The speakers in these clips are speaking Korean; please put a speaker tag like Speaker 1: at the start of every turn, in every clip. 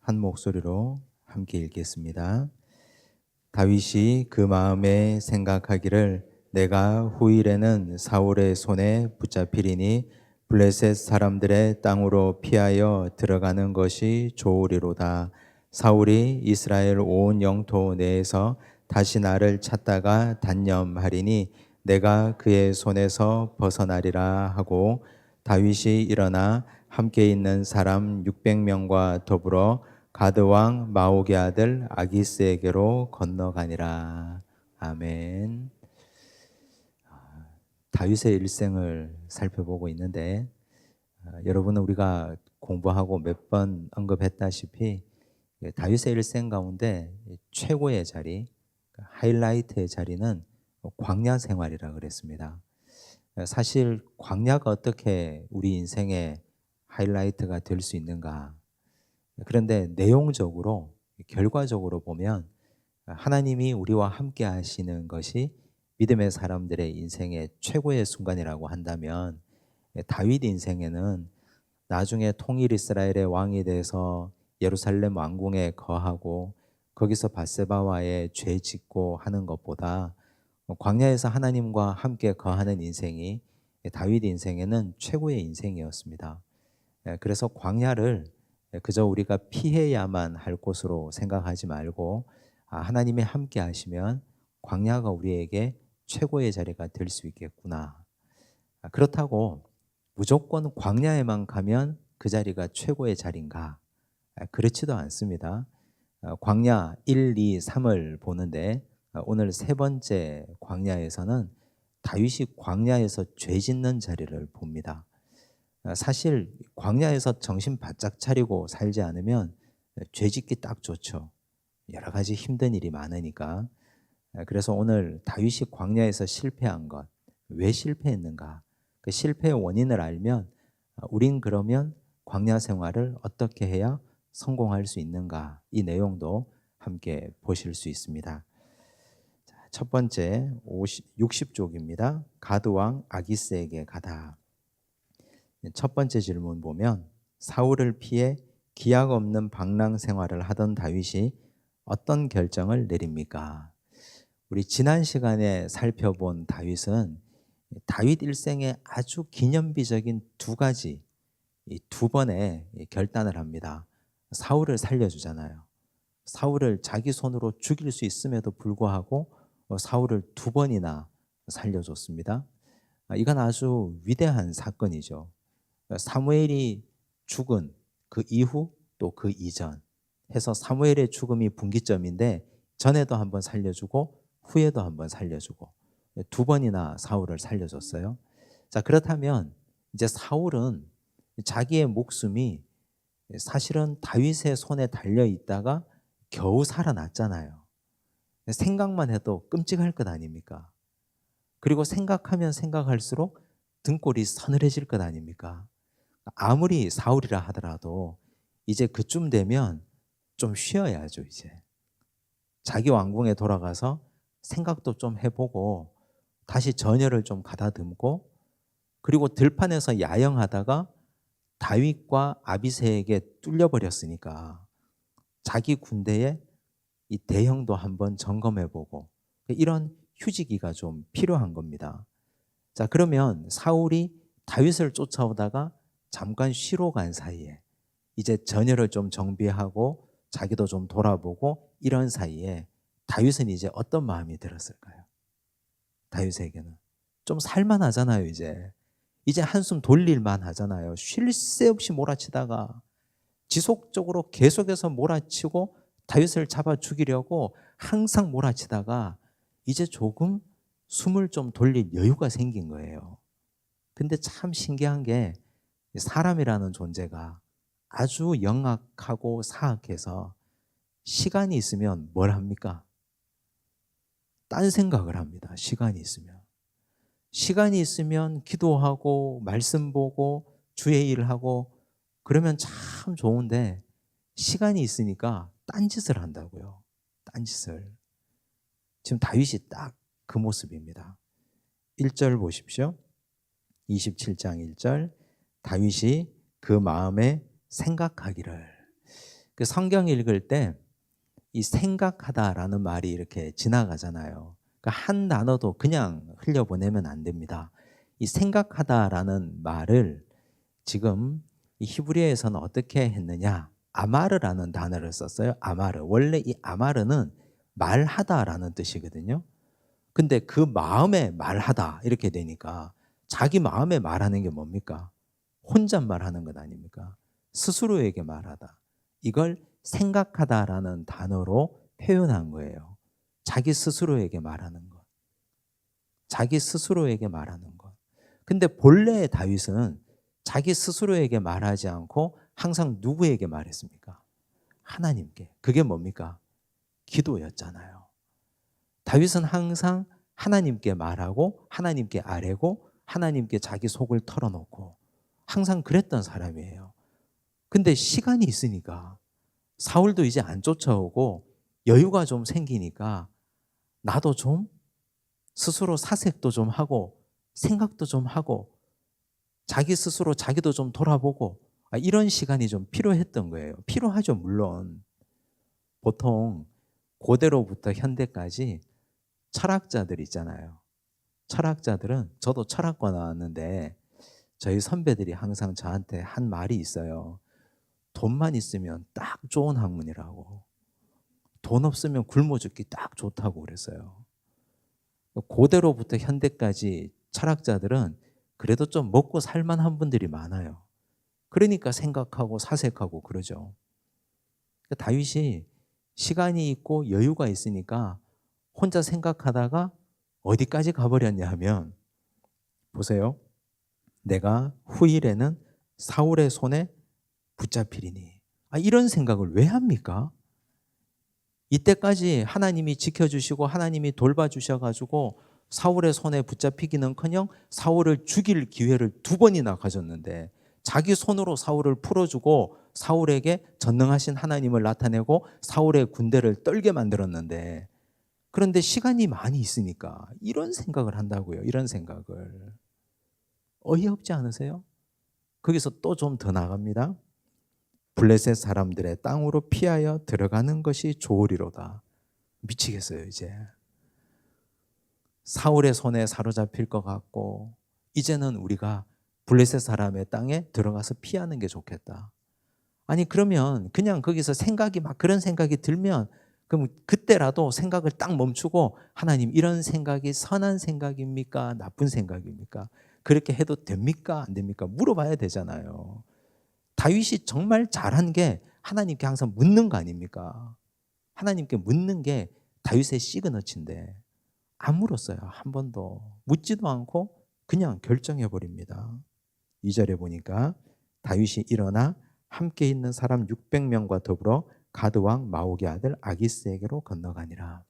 Speaker 1: 한 목소리로 함께 읽겠습니다. 다윗이 그 마음에 생각하기를 내가 후일에는 사울의 손에 붙잡히리니 블레셋 사람들의 땅으로 피하여 들어가는 것이 좋으리로다. 사울이 이스라엘 온 영토 내에서 다시 나를 찾다가 단념하리니 내가 그의 손에서 벗어나리라 하고, 다윗이 일어나 함께 있는 사람 600명과 더불어 가드 왕 마옥의 아들 아기스에게로 건너가니라. 아멘. 다윗의 일생을 살펴보고 있는데, 여러분은 우리가 공부하고 몇 번 언급했다시피 다윗의 일생 가운데 최고의 자리, 하이라이트의 자리는 광야 생활이라 그랬습니다. 사실 광야가 어떻게 우리 인생의 하이라이트가 될 수 있는가? 그런데 내용적으로, 결과적으로 보면 하나님이 우리와 함께 하시는 것이 믿음의 사람들의 인생의 최고의 순간이라고 한다면, 다윗 인생에는 나중에 통일 이스라엘의 왕이 돼서 예루살렘 왕궁에 거하고 거기서 밧세바와의 죄 짓고 하는 것보다 광야에서 하나님과 함께 거하는 인생이 다윗 인생에는 최고의 인생이었습니다. 그래서 광야를 그저 우리가 피해야만 할 곳으로 생각하지 말고, 하나님이 함께 하시면 광야가 우리에게 최고의 자리가 될 수 있겠구나. 그렇다고 무조건 광야에만 가면 그 자리가 최고의 자리인가? 그렇지도 않습니다. 광야 1, 2, 3을 보는데 오늘 세 번째 광야에서는 다윗이 광야에서 죄 짓는 자리를 봅니다. 사실 광야에서 정신 바짝 차리고 살지 않으면 죄 짓기 딱 좋죠. 여러 가지 힘든 일이 많으니까. 그래서 오늘 다윗이 광야에서 실패한 것, 왜 실패했는가? 그 실패의 원인을 알면 우린 그러면 광야 생활을 어떻게 해야 성공할 수 있는가? 이 내용도 함께 보실 수 있습니다. 첫 번째 60쪽입니다. 가드 왕 아기스에게 가다. 첫 번째 질문 보면 사울을 피해 기약 없는 방랑 생활을 하던 다윗이 어떤 결정을 내립니까? 우리 지난 시간에 살펴본 다윗은 다윗 일생의 아주 기념비적인 두 가지, 이 두 번의 결단을 합니다. 사울을 살려주잖아요. 사울을 자기 손으로 죽일 수 있음에도 불구하고 사울을 두 번이나 살려줬습니다. 이건 아주 위대한 사건이죠. 사무엘이 죽은 그 이후 또 그 이전 해서 사무엘의 죽음이 분기점인데, 전에도 한번 살려주고 후에도 한번 살려주고 두 번이나 사울을 살려줬어요. 자, 그렇다면 이제 사울은 자기의 목숨이 사실은 다윗의 손에 달려 있다가 겨우 살아났잖아요. 생각만 해도 끔찍할 것 아닙니까? 그리고 생각하면 생각할수록 등골이 서늘해질 것 아닙니까? 아무리 사울이라 하더라도 이제 그쯤 되면 좀 쉬어야죠. 이제 자기 왕궁에 돌아가서 생각도 좀 해보고 다시 전열을 좀 가다듬고, 그리고 들판에서 야영하다가 다윗과 아비새에게 뚫려버렸으니까 자기 군대의 이 대형도 한번 점검해보고, 이런 휴지기가 좀 필요한 겁니다. 자, 그러면 사울이 다윗을 쫓아오다가 잠깐 쉬러 간 사이에 이제 전열을 좀 정비하고 자기도 좀 돌아보고 이런 사이에 다윗은 이제 어떤 마음이 들었을까요? 다윗에게는 좀 살만하잖아요. 이제 한숨 돌릴만 하잖아요. 쉴 새 없이 몰아치다가 지속적으로 계속해서 몰아치고 다윗을 잡아 죽이려고 항상 몰아치다가 이제 조금 숨을 좀 돌릴 여유가 생긴 거예요. 근데 참 신기한 게 사람이라는 존재가 아주 영악하고 사악해서 시간이 있으면 뭘 합니까? 딴 생각을 합니다. 시간이 있으면. 시간이 있으면 기도하고 말씀 보고 주의 일을 하고 그러면 참 좋은데, 시간이 있으니까 딴짓을 한다고요. 딴짓을. 지금 다윗이 딱 그 모습입니다. 1절 보십시오. 27장 1절. 다윗이 그 마음에 생각하기를. 그 성경 읽을 때 이 생각하다라는 말이 이렇게 지나가잖아요. 그러니까 한 단어도 그냥 흘려보내면 안 됩니다. 이 생각하다라는 말을 지금 이 히브리어에서는 어떻게 했느냐? 아마르라는 단어를 썼어요. 아마르. 원래 이 아마르는 말하다라는 뜻이거든요. 근데 그 마음에 말하다 이렇게 되니까 자기 마음에 말하는 게 뭡니까? 혼잣말하는 것 아닙니까? 스스로에게 말하다. 이걸 생각하다라는 단어로 표현한 거예요. 자기 스스로에게 말하는 것. 자기 스스로에게 말하는 것. 근데 본래 다윗은 자기 스스로에게 말하지 않고 항상 누구에게 말했습니까? 하나님께. 그게 뭡니까? 기도였잖아요. 다윗은 항상 하나님께 말하고 하나님께 아뢰고 하나님께 자기 속을 털어놓고 항상 그랬던 사람이에요. 근데 시간이 있으니까 사울도 이제 안 쫓아오고 여유가 좀 생기니까 나도 좀 스스로 사색도 좀 하고 생각도 좀 하고 자기 스스로 자기도 좀 돌아보고 이런 시간이 좀 필요했던 거예요. 필요하죠, 물론. 보통 고대로부터 현대까지 철학자들 있잖아요. 철학자들은, 저도 철학과 나왔는데 저희 선배들이 항상 저한테 한 말이 있어요. 돈만 있으면 딱 좋은 학문이라고. 돈 없으면 굶어 죽기 딱 좋다고 그랬어요. 고대로부터 현대까지 철학자들은 그래도 좀 먹고 살만한 분들이 많아요. 그러니까 생각하고 사색하고 그러죠. 다윗이 시간이 있고 여유가 있으니까 혼자 생각하다가 어디까지 가버렸냐 하면, 보세요. 내가 후일에는 사울의 손에 붙잡히리니. 이런 생각을 왜 합니까? 이때까지 하나님이 지켜주시고 하나님이 돌봐주셔가지고 사울의 손에 붙잡히기는커녕 사울을 죽일 기회를 2번이나 가졌는데 자기 손으로 사울을 풀어주고 사울에게 전능하신 하나님을 나타내고 사울의 군대를 떨게 만들었는데, 그런데 시간이 많이 있으니까 이런 생각을 한다고요. 이런 생각을. 어이없지 않으세요? 거기서 또 좀 더 나갑니다. 블레셋 사람들의 땅으로 피하여 들어가는 것이 좋으리로다. 미치겠어요, 이제. 사울의 손에 사로잡힐 것 같고 이제는 우리가 블레셋 사람의 땅에 들어가서 피하는 게 좋겠다. 아니 그러면 그냥 거기서 생각이 막 그런 생각이 들면 그럼 그때라도 생각을 딱 멈추고 하나님, 이런 생각이 선한 생각입니까? 나쁜 생각입니까? 그렇게 해도 됩니까? 안 됩니까? 물어봐야 되잖아요. 다윗이 정말 잘한 게 하나님께 항상 묻는 거 아닙니까? 하나님께 묻는 게 다윗의 시그너치인데 안 물었어요. 한 번도. 묻지도 않고 그냥 결정해 버립니다. 2절에 보니까 다윗이 일어나 함께 있는 사람 600명과 더불어 가드 왕 마옥의 아들 아기스에게로 건너가니라.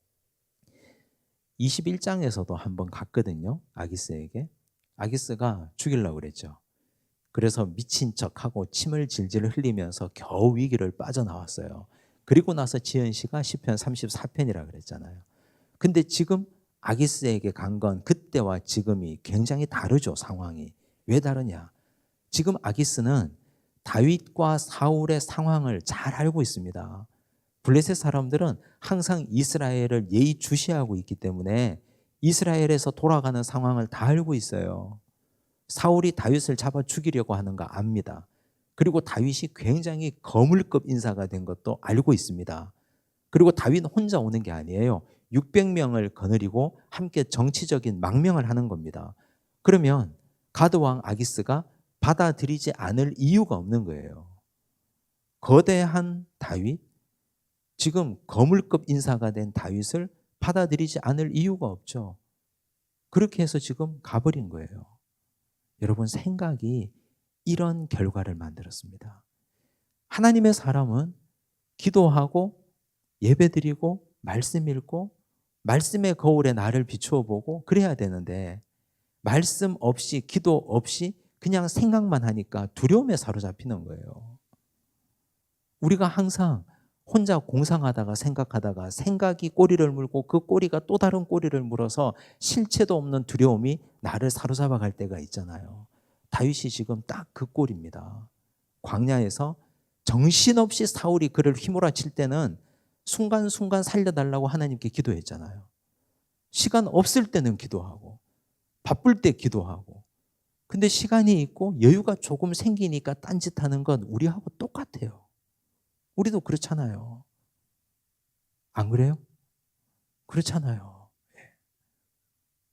Speaker 1: 21장에서도 한번 갔거든요. 아기스에게. 아기스가 죽이려고 그랬죠. 그래서 미친 척하고 침을 질질 흘리면서 겨우 위기를 빠져나왔어요. 그리고 나서 지은 시가 시편 34편이라 그랬잖아요. 근데 지금 아기스에게 간 건 그때와 지금이 굉장히 다르죠, 상황이. 왜 다르냐? 지금 아기스는 다윗과 사울의 상황을 잘 알고 있습니다. 블레셋 사람들은 항상 이스라엘을 예의주시하고 있기 때문에 이스라엘에서 돌아가는 상황을 다 알고 있어요. 사울이 다윗을 잡아 죽이려고 하는 거 압니다. 그리고 다윗이 굉장히 거물급 인사가 된 것도 알고 있습니다. 그리고 다윗 혼자 오는 게 아니에요. 600명을 거느리고 함께 정치적인 망명을 하는 겁니다. 그러면 가드왕 아기스가 받아들이지 않을 이유가 없는 거예요. 거대한 다윗, 지금 거물급 인사가 된 다윗을 받아들이지 않을 이유가 없죠. 그렇게 해서 지금 가버린 거예요. 여러분, 생각이 이런 결과를 만들었습니다. 하나님의 사람은 기도하고 예배드리고 말씀 읽고 말씀의 거울에 나를 비추어 보고 그래야 되는데, 말씀 없이 기도 없이 그냥 생각만 하니까 두려움에 사로잡히는 거예요. 우리가 항상 혼자 공상하다가 생각하다가 생각이 꼬리를 물고 그 꼬리가 또 다른 꼬리를 물어서 실체도 없는 두려움이 나를 사로잡아 갈 때가 있잖아요. 다윗이 지금 딱 그 꼴입니다. 광야에서 정신없이 사울이 그를 휘몰아칠 때는 순간순간 살려달라고 하나님께 기도했잖아요. 시간 없을 때는 기도하고 바쁠 때 기도하고. 근데 시간이 있고 여유가 조금 생기니까 딴짓하는 건 우리하고 똑같아요. 우리도 그렇잖아요. 안 그래요? 그렇잖아요.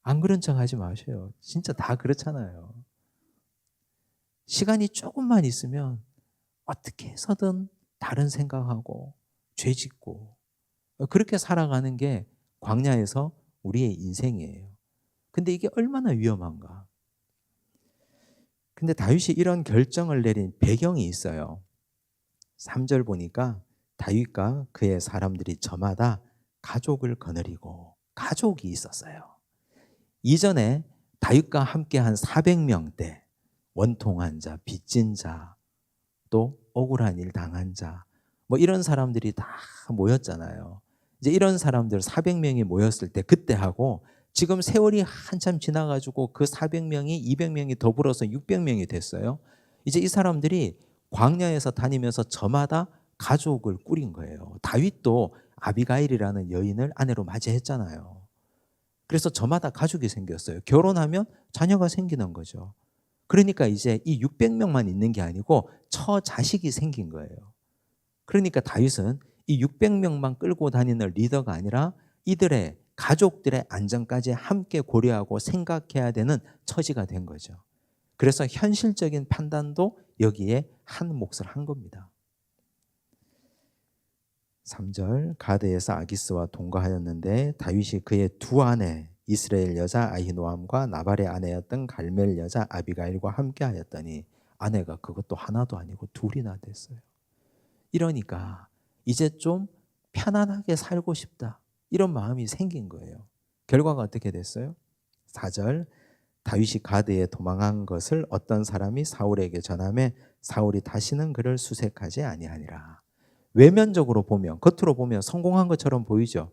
Speaker 1: 안 그런 척 하지 마세요. 진짜 다 그렇잖아요. 시간이 조금만 있으면 어떻게 해서든 다른 생각하고 죄짓고 그렇게 살아가는 게 광야에서 우리의 인생이에요. 근데 이게 얼마나 위험한가. 근데 다윗이 이런 결정을 내린 배경이 있어요. 3절 보니까 다윗과 그의 사람들이 저마다 가족을 거느리고 가족이 있었어요. 이전에 다윗과 함께한 400명대 원통한 자, 빚진 자, 또 억울한 일 당한 자, 뭐 이런 사람들이 다 모였잖아요. 이제 이런 사람들 400명이 모였을 때 그때하고 지금 세월이 한참 지나가지고 그 400명이 200명이 더불어서 600명이 됐어요. 이제 이 사람들이 광야에서 다니면서 저마다 가족을 꾸린 거예요. 다윗도 아비가일이라는 여인을 아내로 맞이했잖아요. 그래서 저마다 가족이 생겼어요. 결혼하면 자녀가 생기는 거죠. 그러니까 이제 이 600명만 있는 게 아니고 처자식이 생긴 거예요. 그러니까 다윗은 이 600명만 끌고 다니는 리더가 아니라 이들의 가족들의 안전까지 함께 고려하고 생각해야 되는 처지가 된 거죠. 그래서 현실적인 판단도 여기에 한 몫을 한 겁니다. 3절 가드에서 아기스와 동거하였는데 다윗이 그의 두 아내 이스라엘 여자 아히노암과 나발의 아내였던 갈멜 여자 아비가일과 함께 하였더니 아내가 그것도 하나도 아니고 둘이나 됐어요. 이러니까 이제 좀 편안하게 살고 싶다 이런 마음이 생긴 거예요. 결과가 어떻게 됐어요? 4절 다윗이 가드에 도망한 것을 어떤 사람이 사울에게 전하매 사울이 다시는 그를 수색하지 아니하니라. 외면적으로 보면 겉으로 보면 성공한 것처럼 보이죠.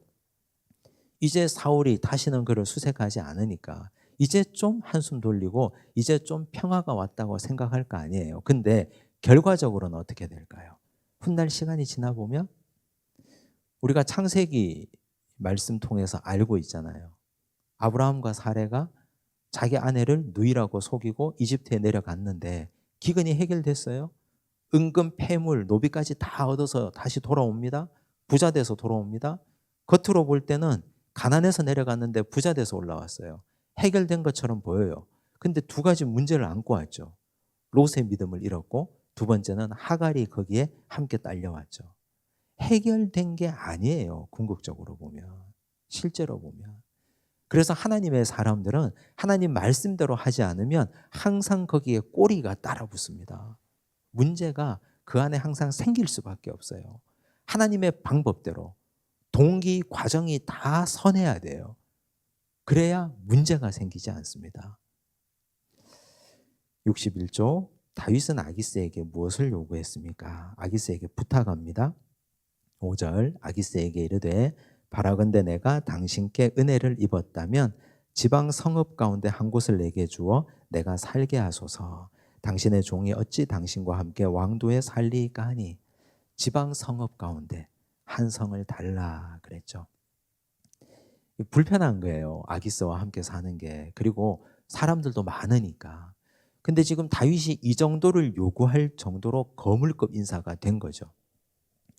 Speaker 1: 이제 사울이 다시는 그를 수색하지 않으니까 이제 좀 한숨 돌리고 이제 좀 평화가 왔다고 생각할 거 아니에요. 근데 결과적으로는 어떻게 될까요? 훗날 시간이 지나 보면 우리가 창세기 말씀 통해서 알고 있잖아요. 아브라함과 사레가 자기 아내를 누이라고 속이고 이집트에 내려갔는데 기근이 해결됐어요. 은금, 폐물, 노비까지 다 얻어서 다시 돌아옵니다. 부자 돼서 돌아옵니다. 겉으로 볼 때는 가난해서 내려갔는데 부자 돼서 올라왔어요. 해결된 것처럼 보여요. 근데 두 가지 문제를 안고 왔죠. 롯의 믿음을 잃었고 두 번째는 하갈이 거기에 함께 딸려왔죠. 해결된 게 아니에요. 궁극적으로 보면. 실제로 보면. 그래서 하나님의 사람들은 하나님 말씀대로 하지 않으면 항상 거기에 꼬리가 따라 붙습니다. 문제가 그 안에 항상 생길 수밖에 없어요. 하나님의 방법대로 동기 과정이 다 선해야 돼요. 그래야 문제가 생기지 않습니다. 61조 다윗은 아기스에게 무엇을 요구했습니까? 아기스에게 부탁합니다. 5절 아기스에게 이르되 바라건대 내가 당신께 은혜를 입었다면 지방 성읍 가운데 한 곳을 내게 주어 내가 살게 하소서. 당신의 종이 어찌 당신과 함께 왕도에 살리이까 하니. 지방 성읍 가운데 한 성을 달라 그랬죠. 불편한 거예요. 아기스와 함께 사는 게. 그리고 사람들도 많으니까. 근데 지금 다윗이 이 정도를 요구할 정도로 거물급 인사가 된 거죠.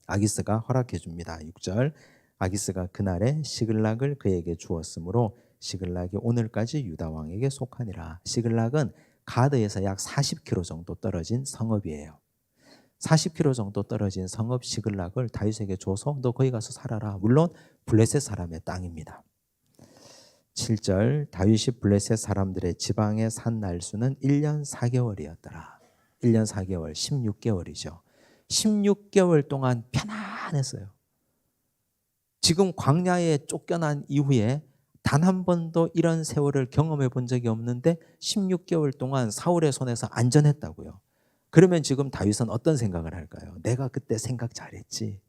Speaker 1: 아기스가 허락해 줍니다. 6절 아기스가 그날에 시글락을 그에게 주었으므로 시글락이 오늘까지 유다 왕에게 속하니라. 시글락은 가드에서 약 40km 정도 떨어진 성읍이에요. 40km 정도 떨어진 성읍 시글락을 다윗에게 줘서 너 거기 가서 살아라. 물론 블레셋 사람의 땅입니다. 7절 다윗이 블레셋 사람들의 지방에 산 날수는 1년 4개월이었더라. 1년 4개월 16개월이죠. 16개월 동안 편안했어요. 지금 광야에 쫓겨난 이후에 단 한 번도 이런 세월을 경험해 본 적이 없는데 16개월 동안 사울의 손에서 안전했다고요. 그러면 지금 다윗은 어떤 생각을 할까요? 내가 그때 생각 잘했지.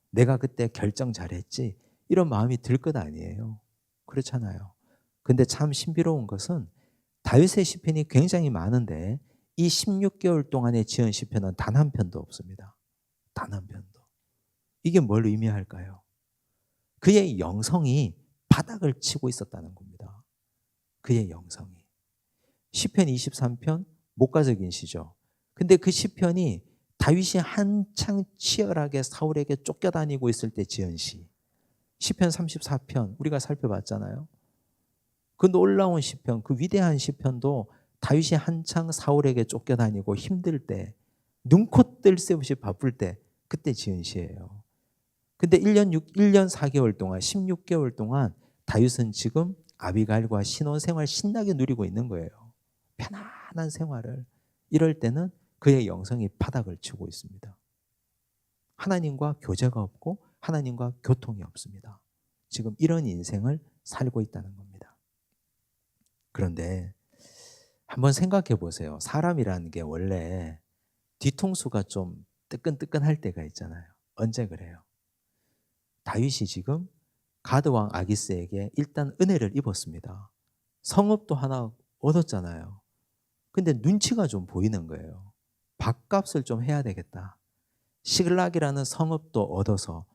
Speaker 1: 내가 그때 결정 잘했지. 이런 마음이 들 것 아니에요. 그렇잖아요. 근데 참 신비로운 것은 다윗의 시편이 굉장히 많은데 이 16개월 동안에 지은 시편은 단 한 편도 없습니다. 단 한 편도. 이게 뭘 의미할까요? 그의 영성이 바닥을 치고 있었다는 겁니다. 그의 영성이. 시편 23편 목가적인 시죠. 근데 그 시편이 다윗이 한창 치열하게 사울에게 쫓겨다니고 있을 때 지은 시. 시편 34편 우리가 살펴봤잖아요. 그 놀라운 시편, 그 위대한 시편도 다윗이 한창 사울에게 쫓겨다니고 힘들 때, 눈코 뜰 새 없이 바쁠 때 그때 지은 시예요. 근데 1년 4개월 동안 16개월 동안 다윗은 지금 아비가일과 신혼생활 신나게 누리고 있는 거예요. 편안한 생활을. 이럴 때는 그의 영성이 바닥을 치고 있습니다. 하나님과 교제가 없고 하나님과 교통이 없습니다. 지금 이런 인생을 살고 있다는 겁니다. 그런데 한번 생각해 보세요. 사람이라는 게 원래 뒤통수가 좀 뜨끈뜨끈할 때가 있잖아요. 언제 그래요? 다윗이 지금 가드왕 아기스에게 일단 은혜를 입었습니다. 성읍도 하나 얻었잖아요. 근데 눈치가 좀 보이는 거예요. 밥값을 좀 해야 되겠다. 시글락이라는 성읍도 얻어서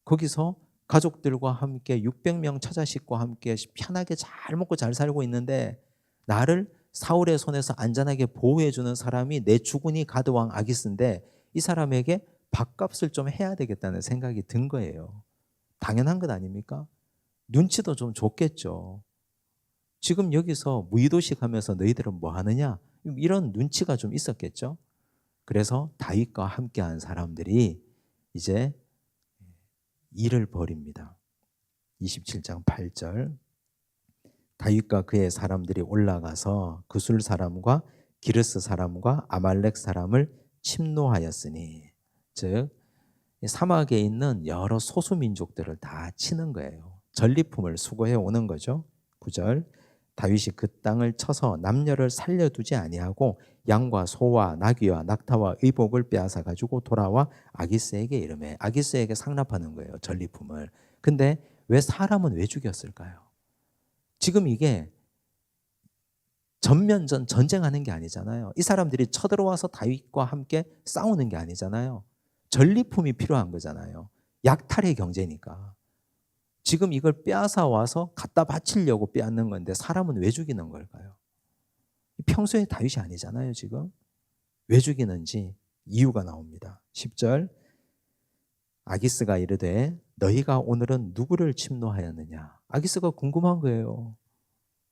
Speaker 1: 거기서 가족들과 함께 600명 처자식과 함께 편하게 잘 먹고 잘 살고 있는데 나를 사울의 손에서 안전하게 보호해주는 사람이 내 주군이 가드왕 아기스인데 이 사람에게 밥값을 좀 해야 되겠다는 생각이 든 거예요. 당연한 것 아닙니까? 눈치도 좀 줬겠죠. 지금 여기서 무의도식 하면서 너희들은 뭐 하느냐? 이런 눈치가 좀 있었겠죠. 그래서 다윗과 함께한 사람들이 이제 일을 벌입니다. 27장 8절 다윗과 그의 사람들이 올라가서 그술 사람과 기르스 사람과 아말렉 사람을 침노하였으니 즉 사막에 있는 여러 소수 민족들을 다 치는 거예요. 전리품을 수거해 오는 거죠. 9절 다윗이 그 땅을 쳐서 남녀를 살려두지 아니하고 양과 소와 나귀와 낙타와 의복을 빼앗아 가지고 돌아와 아기스에게 이르매 아기스에게 상납하는 거예요. 전리품을. 근데 왜 사람은 왜 죽였을까요? 지금 이게 전면전 전쟁하는 게 아니잖아요. 이 사람들이 쳐들어와서 다윗과 함께 싸우는 게 아니잖아요. 전리품이 필요한 거잖아요. 약탈의 경제니까. 지금 이걸 빼앗아 와서 갖다 바치려고 빼앗는 건데 사람은 왜 죽이는 걸까요? 평소에 다윗이 아니잖아요, 지금. 왜 죽이는지 이유가 나옵니다. 10절 아기스가 이르되 너희가 오늘은 누구를 침노하였느냐? 아기스가 궁금한 거예요.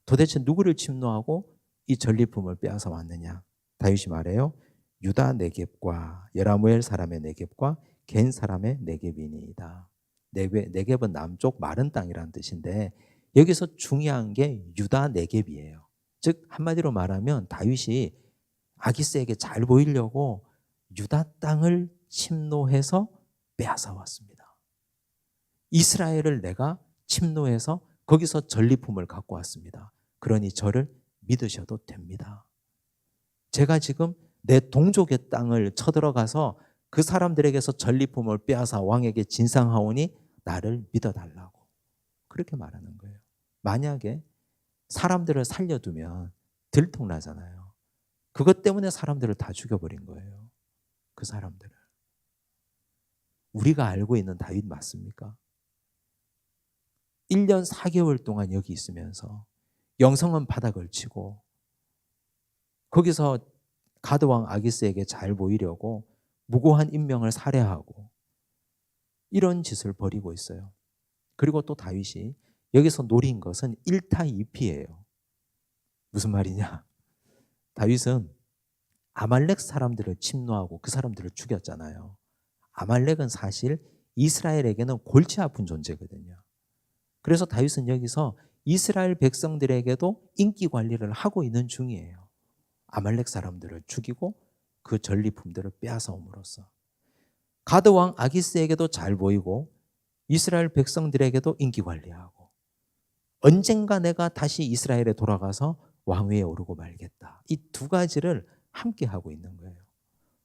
Speaker 1: 도대체 누구를 침노하고 이 전리품을 빼앗아 왔느냐? 다윗이 말해요. 유다 네겝과 여라무엘 사람의 네겝과 겐 사람의 네겝이니이다. 네겝은 남쪽 마른 땅이라는 뜻인데 여기서 중요한 게 유다 네겝이에요. 즉 한마디로 말하면 다윗이 아기스에게 잘 보이려고 유다 땅을 침노해서 빼앗아 왔습니다. 이스라엘을 내가 침노해서 거기서 전리품을 갖고 왔습니다. 그러니 저를 믿으셔도 됩니다. 제가 지금 내 동족의 땅을 쳐들어가서 그 사람들에게서 전리품을 빼앗아 왕에게 진상하오니 나를 믿어달라고 그렇게 말하는 거예요. 만약에 사람들을 살려두면 들통나잖아요. 그것 때문에 사람들을 다 죽여버린 거예요. 그 사람들을. 우리가 알고 있는 다윗 맞습니까? 1년 4개월 동안 여기 있으면서 영성은 바닥을 치고 거기서 가드왕 아기스에게 잘 보이려고 무고한 인명을 살해하고 이런 짓을 벌이고 있어요. 그리고 또 다윗이 여기서 노린 것은 1타 2피예요. 무슨 말이냐? 다윗은 아말렉 사람들을 침노하고 그 사람들을 죽였잖아요. 아말렉은 사실 이스라엘에게는 골치 아픈 존재거든요. 그래서 다윗은 여기서 이스라엘 백성들에게도 인기 관리를 하고 있는 중이에요. 아말렉 사람들을 죽이고 그 전리품들을 빼앗아 옴으로써 가드 왕 아기스에게도 잘 보이고 이스라엘 백성들에게도 인기 관리하고 언젠가 내가 다시 이스라엘에 돌아가서 왕위에 오르고 말겠다. 이 두 가지를 함께 하고 있는 거예요.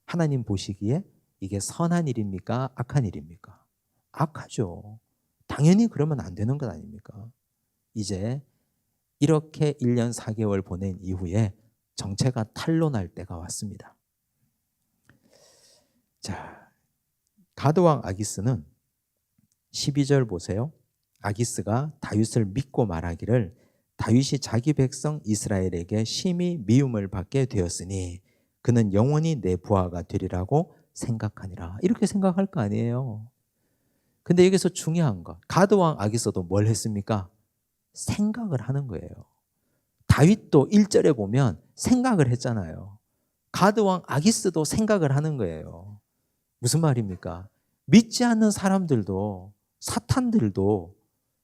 Speaker 1: 하나님 보시기에 이게 선한 일입니까? 악한 일입니까? 악하죠. 당연히 그러면 안 되는 것 아닙니까? 이제 이렇게 1년 4개월 보낸 이후에 정체가 탄로날 때가 왔습니다. 자, 가드왕 아기스는 12절 보세요. 아기스가 다윗을 믿고 말하기를 다윗이 자기 백성 이스라엘에게 심히 미움을 받게 되었으니 그는 영원히 내 부하가 되리라고 생각하니라. 이렇게 생각할 거 아니에요. 근데 여기서 중요한 거, 가드왕 아기스도 뭘 했습니까? 생각을 하는 거예요. 다윗도 1절에 보면 생각을 했잖아요. 가드왕 아기스도 생각을 하는 거예요. 무슨 말입니까? 믿지 않는 사람들도, 사탄들도,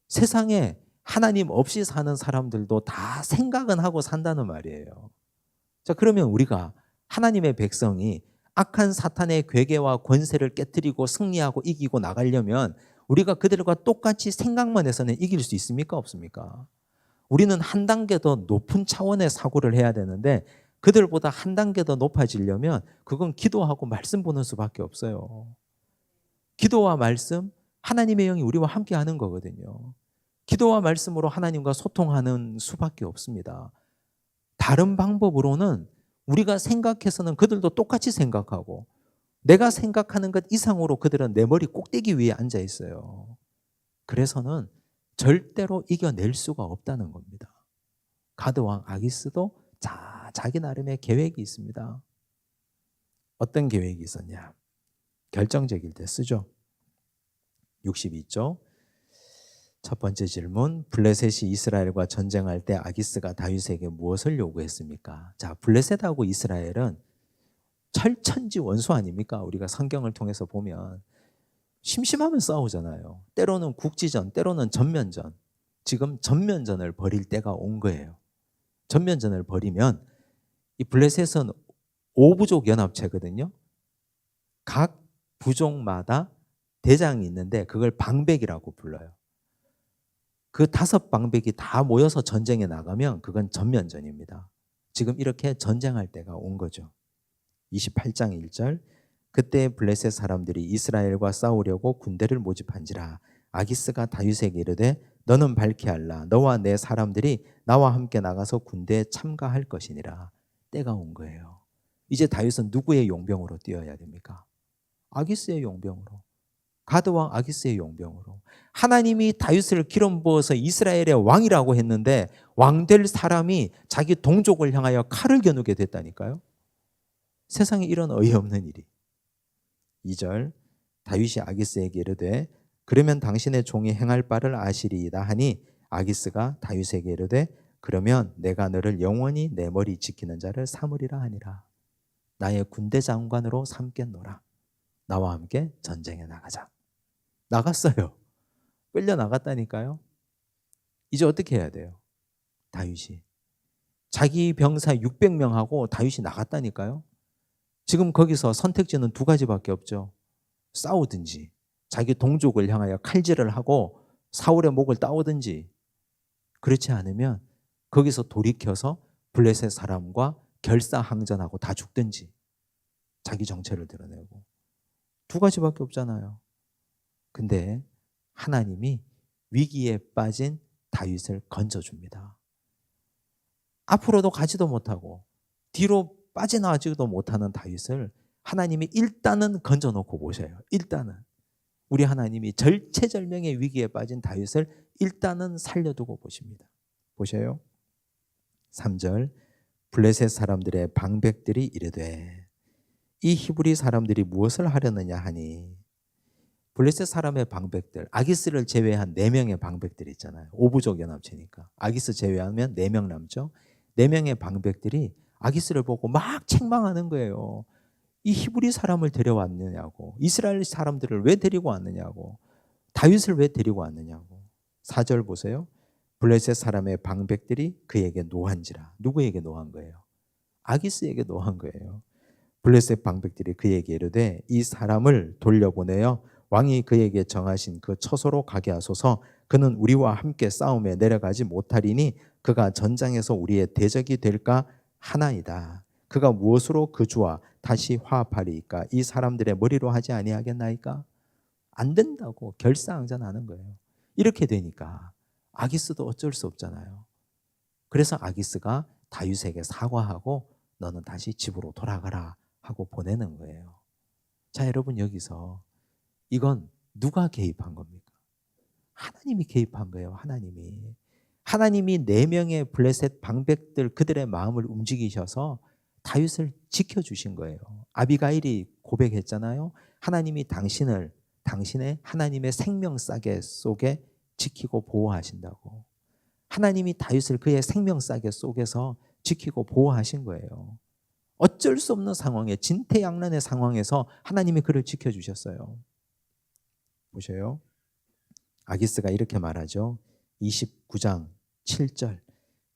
Speaker 1: 세상에 하나님 없이 사는 사람들도 다 생각은 하고 산다는 말이에요. 자, 그러면 우리가 하나님의 백성이 악한 사탄의 괴계와 권세를 깨뜨리고 승리하고 이기고 나가려면 우리가 그들과 똑같이 생각만 해서는 이길 수 있습니까? 없습니까? 우리는 한 단계 더 높은 차원의 사고를 해야 되는데 그들보다 한 단계 더 높아지려면 그건 기도하고 말씀 보는 수밖에 없어요. 기도와 말씀, 하나님의 영이 우리와 함께 하는 거거든요. 기도와 말씀으로 하나님과 소통하는 수밖에 없습니다. 다른 방법으로는 우리가 생각해서는 그들도 똑같이 생각하고 내가 생각하는 것 이상으로 그들은 내 머리 꼭대기 위에 앉아 있어요. 그래서는 절대로 이겨낼 수가 없다는 겁니다. 가드왕 아기스도 자기 나름의 계획이 있습니다. 어떤 계획이 있었냐? 결정적일 때 쓰죠. 62쪽 첫 번째 질문, 블레셋이 이스라엘과 전쟁할 때 아기스가 다윗에게 무엇을 요구했습니까? 자, 블레셋하고 이스라엘은 철천지 원수 아닙니까? 우리가 성경을 통해서 보면 심심하면 싸우잖아요. 때로는 국지전, 때로는 전면전. 지금 전면전을 벌일 때가 온 거예요. 전면전을 벌이면 이 블레셋은 5부족 연합체거든요. 각 부족마다 대장이 있는데 그걸 방백이라고 불러요. 그 5방백이 다 모여서 전쟁에 나가면 그건 전면전입니다. 지금 이렇게 전쟁할 때가 온 거죠. 28장 1절 그때 블레셋 사람들이 이스라엘과 싸우려고 군대를 모집한지라 아기스가 다윗에게 이르되 너는 밝히 알라 너와 내 사람들이 나와 함께 나가서 군대에 참가할 것이니라. 때가 온 거예요. 이제 다윗은 누구의 용병으로 뛰어야 됩니까? 아기스의 용병으로. 가드왕 아기스의 용병으로. 하나님이 다윗을 기름 부어서 이스라엘의 왕이라고 했는데 왕 될 사람이 자기 동족을 향하여 칼을 겨누게 됐다니까요. 세상에 이런 어이없는 일이. 2절 다윗이 아기스에게 이르되 그러면 당신의 종이 행할 바를 아시리이다 하니 아기스가 다윗에게 이르되 그러면 내가 너를 영원히 내 머리 지키는 자를 삼으리라 하니라. 나의 군대 장관으로 삼겠노라. 나와 함께 전쟁에 나가자. 나갔어요. 끌려 나갔다니까요. 이제 어떻게 해야 돼요? 다윗이 자기 병사 600명하고 다윗이 나갔다니까요. 지금 거기서 선택지는 2가지밖에 없죠. 싸우든지 자기 동족을 향하여 칼질을 하고 사울의 목을 따오든지, 그렇지 않으면 거기서 돌이켜서 블레셋 사람과 결사항전하고 다 죽든지 자기 정체를 드러내고 2가지밖에 없잖아요. 근데 하나님이 위기에 빠진 다윗을 건져줍니다. 앞으로도 가지도 못하고 뒤로 빠져나가지도 못하는 다윗을 하나님이 일단은 건져놓고 보셔요. 일단은 우리 하나님이 절체절명의 위기에 빠진 다윗을 일단은 살려두고 보십니다. 보셔요. 3절 블레셋 사람들의 방백들이 이르되 이 히브리 사람들이 무엇을 하려느냐 하니, 블레셋 사람의 방백들, 아기스를 제외한 4명의 방백들이 있잖아요. 5부족 연합체니까 아기스 제외하면 4명 남죠. 4명의 방백들이 아기스를 보고 막 책망하는 거예요. 이 히브리 사람을 데려왔느냐고, 이스라엘 사람들을 왜 데리고 왔느냐고, 다윗을 왜 데리고 왔느냐고. 4절 보세요. 블레셋 사람의 방백들이 그에게 노한지라. 누구에게 노한 거예요? 아기스에게 노한 거예요. 블레셋 방백들이 그에게 이르되 이 사람을 돌려보내어 왕이 그에게 정하신 그 처소로 가게 하소서. 그는 우리와 함께 싸움에 내려가지 못하리니 그가 전장에서 우리의 대적이 될까 하나이다. 그가 무엇으로 그 주와 다시 화합하리이까? 이 사람들의 머리로 하지 아니하겠나이까? 안 된다고 결사항전하는 거예요. 이렇게 되니까 아기스도 어쩔 수 없잖아요. 그래서 아기스가 다윗에게 사과하고 너는 다시 집으로 돌아가라 하고 보내는 거예요. 자, 여러분, 여기서 이건 누가 개입한 겁니까? 하나님이 개입한 거예요. 하나님이 4명의 블레셋 방백들 그들의 마음을 움직이셔서 다윗을 지켜주신 거예요. 아비가일이 고백했잖아요. 하나님이 당신의 하나님의 생명싸개 속에 지키고 보호하신다고. 하나님이 다윗을 그의 생명싸개 속에서 지키고 보호하신 거예요. 어쩔 수 없는 상황에, 진퇴양난의 상황에서 하나님이 그를 지켜주셨어요. 보셔요. 아기스가 이렇게 말하죠. 29장 7절.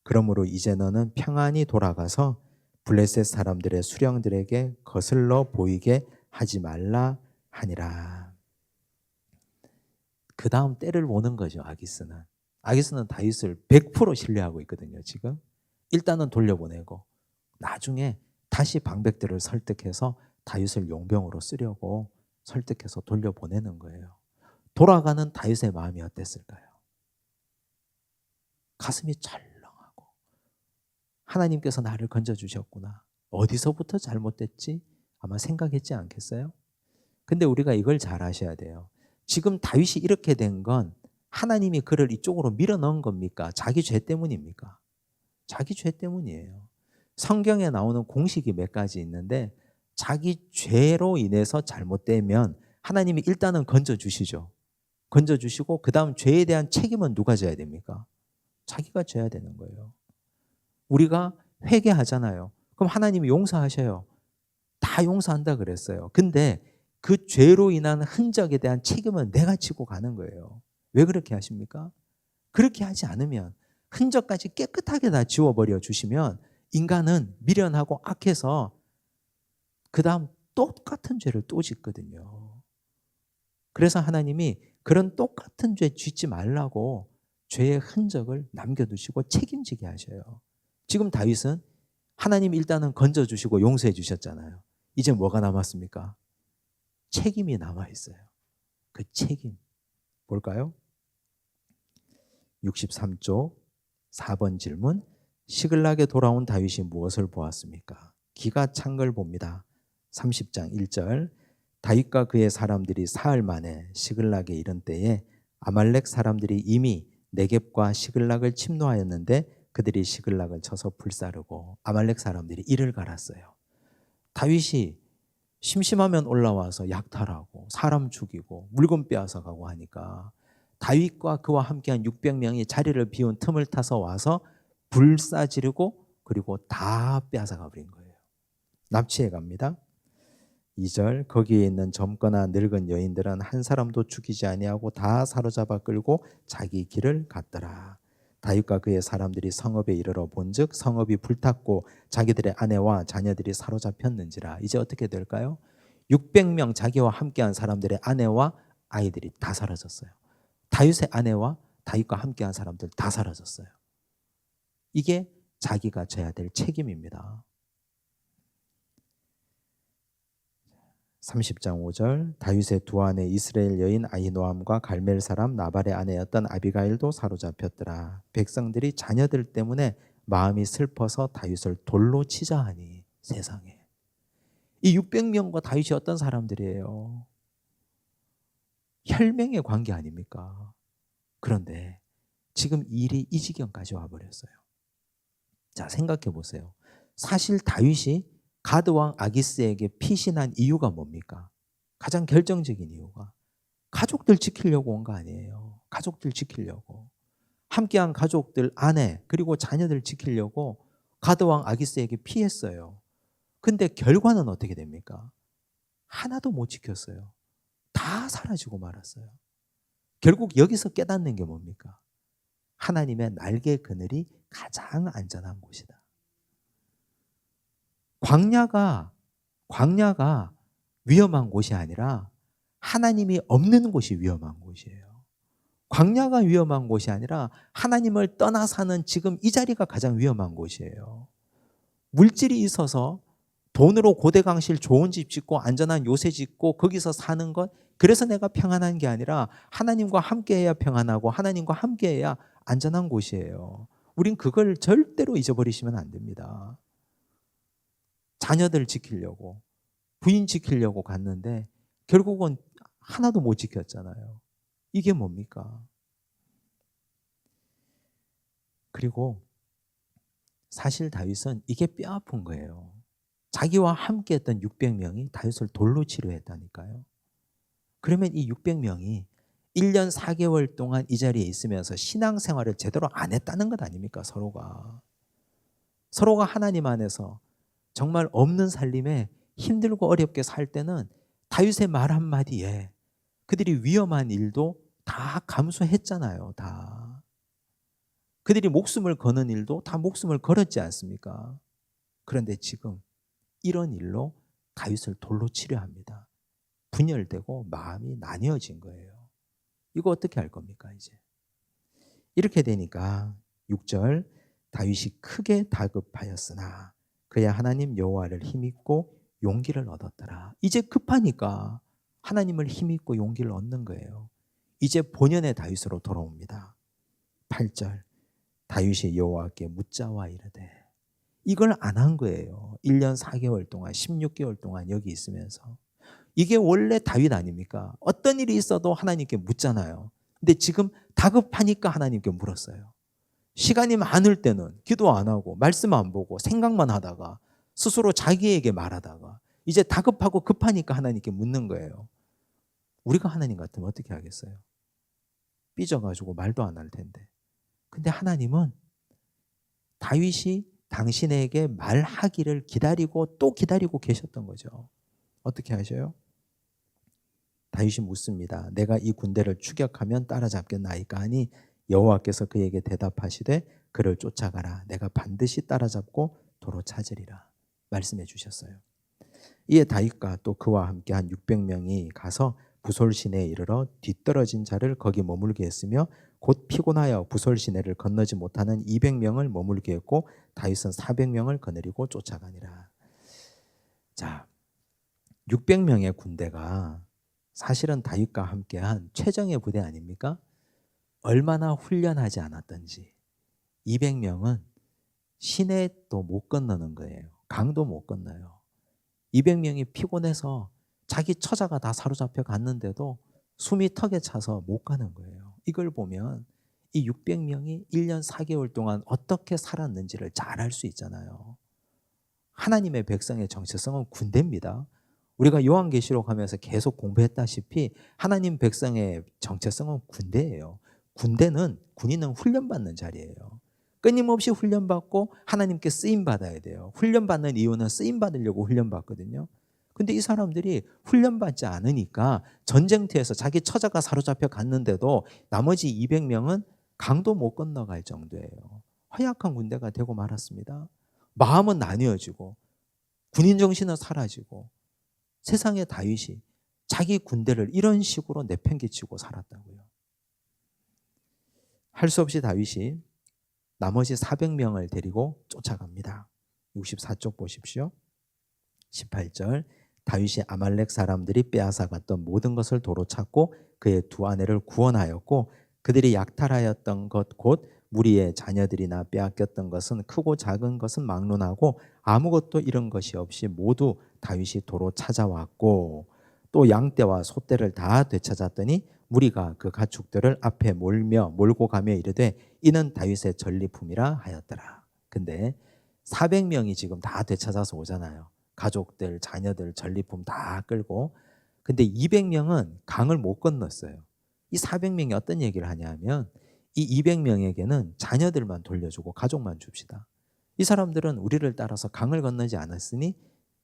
Speaker 1: 그러므로 이제 너는 평안히 돌아가서 블레셋 사람들의 수령들에게 거슬러 보이게 하지 말라 하니라. 그 다음 때를 보는 거죠. 아기스는 다윗을 100% 신뢰하고 있거든요. 지금 일단은 돌려보내고 나중에 다시 방백들을 설득해서 다윗을 용병으로 쓰려고 설득해서 돌려보내는 거예요. 돌아가는 다윗의 마음이 어땠을까요? 가슴이 철렁하고 하나님께서 나를 건져주셨구나. 어디서부터 잘못됐지? 아마 생각했지 않겠어요? 근데 우리가 이걸 잘 아셔야 돼요. 지금 다윗이 이렇게 된 건 하나님이 그를 이쪽으로 밀어넣은 겁니까? 자기 죄 때문입니까? 자기 죄 때문이에요. 성경에 나오는 공식이 몇 가지 있는데 자기 죄로 인해서 잘못되면 하나님이 일단은 건져주시죠. 건져주시고 그 다음 죄에 대한 책임은 누가 져야 됩니까? 자기가 져야 되는 거예요. 우리가 회개하잖아요. 그럼 하나님이 용서하셔요. 다 용서한다 그랬어요. 근데 그 죄로 인한 흔적에 대한 책임은 내가 지고 가는 거예요. 왜 그렇게 하십니까? 그렇게 하지 않으면 흔적까지 깨끗하게 다 지워버려 주시면 인간은 미련하고 악해서 그 다음 똑같은 죄를 또 짓거든요. 그래서 하나님이 그런 똑같은 죄 짓지 말라고 죄의 흔적을 남겨두시고 책임지게 하셔요. 지금 다윗은 하나님 일단은 건져주시고 용서해 주셨잖아요. 이제 뭐가 남았습니까? 책임이 남아있어요. 그 책임 볼까요? 63쪽 4번 질문. 시글락에 돌아온 다윗이 무엇을 보았습니까? 기가 찬 걸 봅니다. 30장 1절. 다윗과 그의 사람들이 사흘 만에 시글락에 이른 때에 아말렉 사람들이 이미 네겝과 시글락을 침노하였는데 그들이 시글락을 쳐서 불사르고 아말렉 사람들이 이를 갈았어요. 다윗이 심심하면 올라와서 약탈하고 사람 죽이고 물건 빼앗아가고 하니까 다윗과 그와 함께한 600명이 자리를 비운 틈을 타서 와서 불사 지르고 그리고 다 빼앗아가 버린 거예요. 납치해 갑니다. 2절. 거기에 있는 젊거나 늙은 여인들은 한 사람도 죽이지 아니하고 다 사로잡아 끌고 자기 길을 갔더라. 다윗과 그의 사람들이 성읍에 이르러 본즉 성읍이 불탔고 자기들의 아내와 자녀들이 사로잡혔는지라. 이제 어떻게 될까요? 600명 자기와 함께한 사람들의 아내와 아이들이 다 사라졌어요. 다윗의 아내와 다윗과 함께한 사람들 다 사라졌어요. 이게 자기가 져야 될 책임입니다. 30장 5절. 다윗의 두 아내 이스라엘 여인 아히노암과 갈멜 사람 나발의 아내였던 아비가일도 사로잡혔더라. 백성들이 자녀들 때문에 마음이 슬퍼서 다윗을 돌로 치자 하니. 세상에, 이 600명과 다윗이 어떤 사람들이에요? 혈맹의 관계 아닙니까? 그런데 지금 일이 이 지경까지 와버렸어요. 자, 생각해 보세요. 사실 다윗이 가드왕 아기스에게 피신한 이유가 뭡니까? 가장 결정적인 이유가 가족들 지키려고 온 거 아니에요. 가족들 지키려고. 함께한 가족들, 아내, 그리고 자녀들 지키려고 가드왕 아기스에게 피했어요. 근데 결과는 어떻게 됩니까? 하나도 못 지켰어요. 다 사라지고 말았어요. 결국 여기서 깨닫는 게 뭡니까? 하나님의 날개 그늘이 가장 안전한 곳이다. 광야가 위험한 곳이 아니라 하나님이 없는 곳이 위험한 곳이에요. 광야가 위험한 곳이 아니라 하나님을 떠나 사는 지금 이 자리가 가장 위험한 곳이에요. 물질이 있어서 돈으로 고대강실 좋은 집 짓고 안전한 요새 짓고 거기서 사는 것, 그래서 내가 평안한 게 아니라 하나님과 함께해야 평안하고 하나님과 함께해야 안전한 곳이에요. 우린 그걸 절대로 잊어버리시면 안 됩니다. 자녀들 지키려고, 부인 지키려고 갔는데 결국은 하나도 못 지켰잖아요. 이게 뭡니까? 그리고 사실 다윗은 이게 뼈아픈 거예요. 자기와 함께 했던 600명이 다윗을 돌로 치료했다니까요. 그러면 이 600명이 1년 4개월 동안 이 자리에 있으면서 신앙생활을 제대로 안 했다는 것 아닙니까? 서로가 하나님 안에서 정말 없는 살림에 힘들고 어렵게 살 때는 다윗의 말 한마디에 그들이 위험한 일도 다 감수했잖아요. 다. 그들이 목숨을 거는 일도 다 목숨을 걸었지 않습니까? 그런데 지금 이런 일로 다윗을 돌로 치려 합니다. 분열되고 마음이 나뉘어진 거예요. 이거 어떻게 할 겁니까 이제? 이렇게 되니까 6절 다윗이 크게 다급하였으나 그야 하나님 여호와를 힘입고 용기를 얻었더라. 이제 급하니까 하나님을 힘입고 용기를 얻는 거예요. 이제 본연의 다윗으로 돌아옵니다. 8절 다윗이 여호와께 묻자와 이르되 이걸 안 한 거예요. 1년 4개월 동안 16개월 동안 여기 있으면서 이게 원래 다윗 아닙니까? 어떤 일이 있어도 하나님께 묻잖아요. 근데 지금 다급하니까 하나님께 물었어요. 시간이 많을 때는 기도 안 하고 말씀 안 보고 생각만 하다가 스스로 자기에게 말하다가 이제 다급하고 급하니까 하나님께 묻는 거예요. 우리가 하나님 같으면 어떻게 하겠어요? 삐져가지고 말도 안 할 텐데. 근데 하나님은 다윗이 당신에게 말하기를 기다리고 또 기다리고 계셨던 거죠. 어떻게 하셔요? 다윗이 묻습니다. 내가 이 군대를 추격하면 따라잡겠나이까 하니 여호와께서 그에게 대답하시되 그를 쫓아가라. 내가 반드시 따라잡고 도로 찾으리라. 말씀해 주셨어요. 이에 다윗과 또 그와 함께 한 600명이 가서 부솔 시내에 이르러 뒤떨어진 자를 거기 머물게 했으며 곧 피곤하여 부솔 시내를 건너지 못하는 200명을 머물게 했고 다윗은 400명을 거느리고 쫓아가니라. 자, 600명의 군대가 사실은 다윗과 함께한 최정예 부대 아닙니까? 얼마나 훈련하지 않았던지 200명은 시내도 못 건너는 거예요. 강도 못 건너요. 200명이 피곤해서 자기 처자가 다 사로잡혀 갔는데도 숨이 턱에 차서 못 가는 거예요. 이걸 보면 이 600명이 1년 4개월 동안 어떻게 살았는지를 잘 알 수 있잖아요. 하나님의 백성의 정체성은 군대입니다. 우리가 요한계시록 하면서 계속 공부했다시피 하나님 백성의 정체성은 군대예요. 군인은 훈련받는 자리예요. 끊임없이 훈련받고 하나님께 쓰임받아야 돼요. 훈련받는 이유는 쓰임받으려고 훈련받거든요. 근데 이 사람들이 훈련받지 않으니까 전쟁터에서 자기 처자가 사로잡혀 갔는데도 나머지 200명은 강도 못 건너갈 정도예요. 허약한 군대가 되고 말았습니다. 마음은 나뉘어지고 군인 정신은 사라지고 세상의 다윗이 자기 군대를 이런 식으로 내팽개치고 살았다고요. 할 수 없이 다윗이 나머지 400명을 데리고 쫓아갑니다. 64쪽 보십시오. 18절 다윗이 아말렉 사람들이 빼앗아갔던 모든 것을 도로 찾고 그의 두 아내를 구원하였고 그들이 약탈하였던 것 곧 무리의 자녀들이나 빼앗겼던 것은 크고 작은 것은 막론하고 아무것도 잃은 것이 없이 모두 다윗이 도로 찾아왔고 또 양떼와 소떼를 다 되찾았더니 무리가 그 가축들을 앞에 몰고 가며 이르되 이는 다윗의 전리품이라 하였더라. 근데 400명이 지금 다 되찾아서 오잖아요. 가족들, 자녀들, 전리품 다 끌고. 근데 200명은 강을 못 건넜어요. 이 400명이 어떤 얘기를 하냐면 이 200명에게는 자녀들만 돌려주고 가족만 줍시다. 이 사람들은 우리를 따라서 강을 건너지 않았으니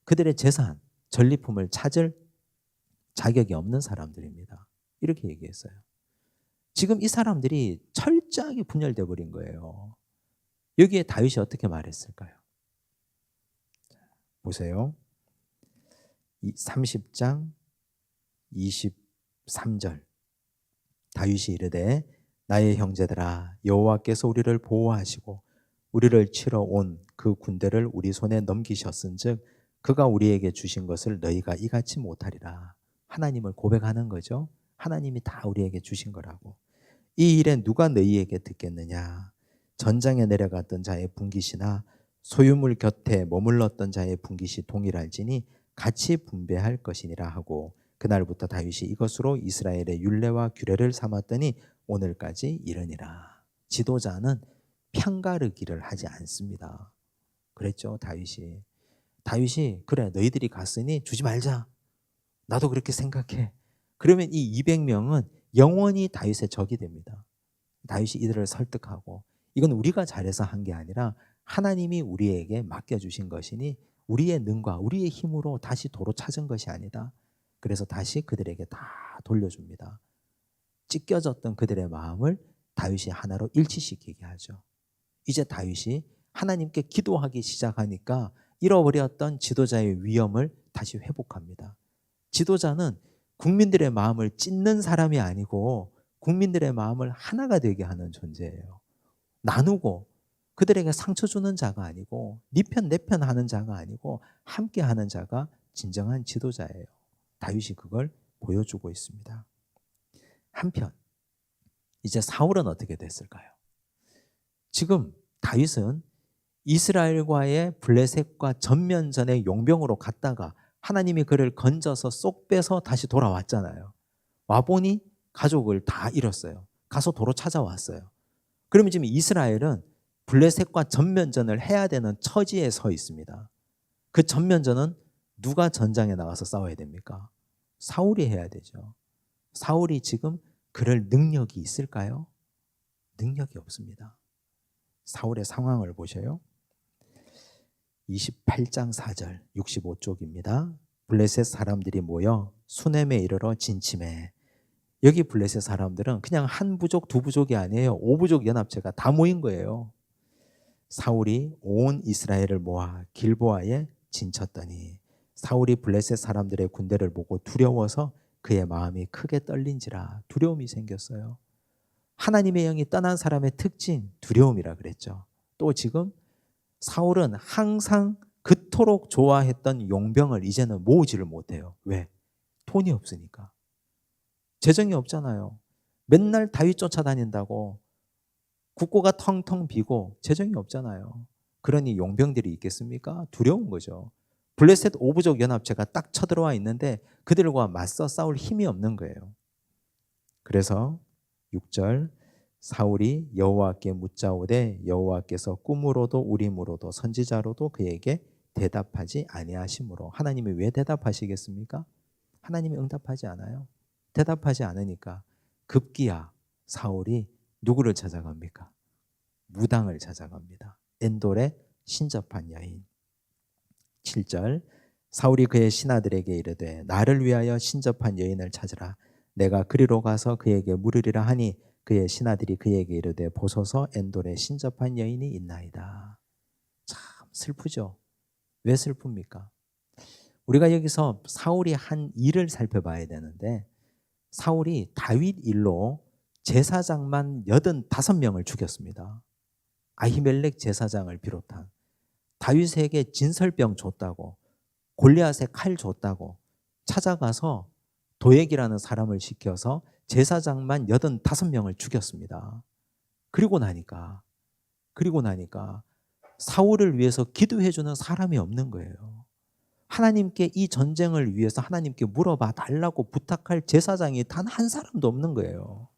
Speaker 1: 그들의 재산, 전리품을 찾을 자격이 없는 사람들입니다. 이렇게 얘기했어요. 지금 이 사람들이 철저하게 분열돼 버린 거예요. 여기에 다윗이 어떻게 말했을까요? 보세요. 30장 23절 다윗이 이르되 나의 형제들아 여호와께서 우리를 보호하시고 우리를 치러 온 그 군대를 우리 손에 넘기셨은즉 그가 우리에게 주신 것을 너희가 이같이 못하리라. 하나님을 고백하는 거죠. 하나님이 다 우리에게 주신 거라고. 이 일에 누가 너희에게 듣겠느냐. 전장에 내려갔던 자의 분깃이나 소유물 곁에 머물렀던 자의 분깃이 동일할지니 같이 분배할 것이니라 하고 그날부터 다윗이 이것으로 이스라엘의 율례와 규례를 삼았더니 오늘까지 이르니라. 지도자는 편가르기를 하지 않습니다. 그랬죠, 다윗이. 다윗이 그래 너희들이 갔으니 주지 말자. 나도 그렇게 생각해. 그러면 이 200명은 영원히 다윗의 적이 됩니다. 다윗이 이들을 설득하고 이건 우리가 잘해서 한 게 아니라 하나님이 우리에게 맡겨주신 것이니 우리의 능과 우리의 힘으로 다시 도로 찾은 것이 아니다. 그래서 다시 그들에게 다 돌려줍니다. 찢겨졌던 그들의 마음을 다윗이 하나로 일치시키게 하죠. 이제 다윗이 하나님께 기도하기 시작하니까 잃어버렸던 지도자의 위엄을 다시 회복합니다. 지도자는 국민들의 마음을 찢는 사람이 아니고 국민들의 마음을 하나가 되게 하는 존재예요. 나누고 그들에게 상처 주는 자가 아니고 네 편 내 편 하는 자가 아니고 함께 하는 자가 진정한 지도자예요. 다윗이 그걸 보여주고 있습니다. 한편 이제 사울은 어떻게 됐을까요? 지금 다윗은 이스라엘과의 블레셋과 전면전의 용병으로 갔다가 하나님이 그를 건져서 쏙 빼서 다시 돌아왔잖아요. 와보니 가족을 다 잃었어요. 가서 도로 찾아왔어요. 그러면 지금 이스라엘은 블레셋과 전면전을 해야 되는 처지에 서 있습니다. 그 전면전은 누가 전장에 나가서 싸워야 됩니까? 사울이 해야 되죠. 사울이 지금 그럴 능력이 있을까요? 능력이 없습니다. 사울의 상황을 보셔요. 28장 4절 65쪽입니다. 블레셋 사람들이 모여 수넴에 이르러 진침해. 여기 블레셋 사람들은 그냥 한 부족 두 부족이 아니에요. 5부족 연합체가 다 모인 거예요. 사울이 온 이스라엘을 모아 길보아에 진쳤더니 사울이 블레셋 사람들의 군대를 보고 두려워서 그의 마음이 크게 떨린지라. 두려움이 생겼어요. 하나님의 영이 떠난 사람의 특징 두려움이라 그랬죠. 또 지금 사울은 항상 그토록 좋아했던 용병을 이제는 모으지를 못해요. 왜? 돈이 없으니까. 재정이 없잖아요. 맨날 다윗 쫓아다닌다고 국고가 텅텅 비고 재정이 없잖아요. 그러니 용병들이 있겠습니까? 두려운 거죠. 블레셋 5부족 연합체가 딱 쳐들어와 있는데 그들과 맞서 싸울 힘이 없는 거예요. 그래서 6절 사울이 여호와께 묻자오되 여호와께서 꿈으로도 우림으로도 선지자로도 그에게 대답하지 아니하시므로. 하나님이 왜 대답하시겠습니까? 하나님이 응답하지 않아요. 대답하지 않으니까 급기야 사울이 누구를 찾아갑니까? 무당을 찾아갑니다. 엔돌의 신접한 여인. 7절 사울이 그의 신하들에게 이르되 나를 위하여 신접한 여인을 찾으라. 내가 그리로 가서 그에게 물으리라 하니 그의 신하들이 그에게 이르되 보소서 엔돌에 신접한 여인이 있나이다. 참 슬프죠. 왜 슬픕니까? 우리가 여기서 사울이 한 일을 살펴봐야 되는데 사울이 다윗 일로 제사장만 85명을 죽였습니다. 아히멜렉 제사장을 비롯한 다윗에게 진설병 줬다고 골리앗에 칼 줬다고 찾아가서 도액이라는 사람을 시켜서 제사장만 85명을 죽였습니다. 그리고 나니까 사울을 위해서 기도해 주는 사람이 없는 거예요. 하나님께 이 전쟁을 위해서 하나님께 물어봐 달라고 부탁할 제사장이 단 한 사람도 없는 거예요.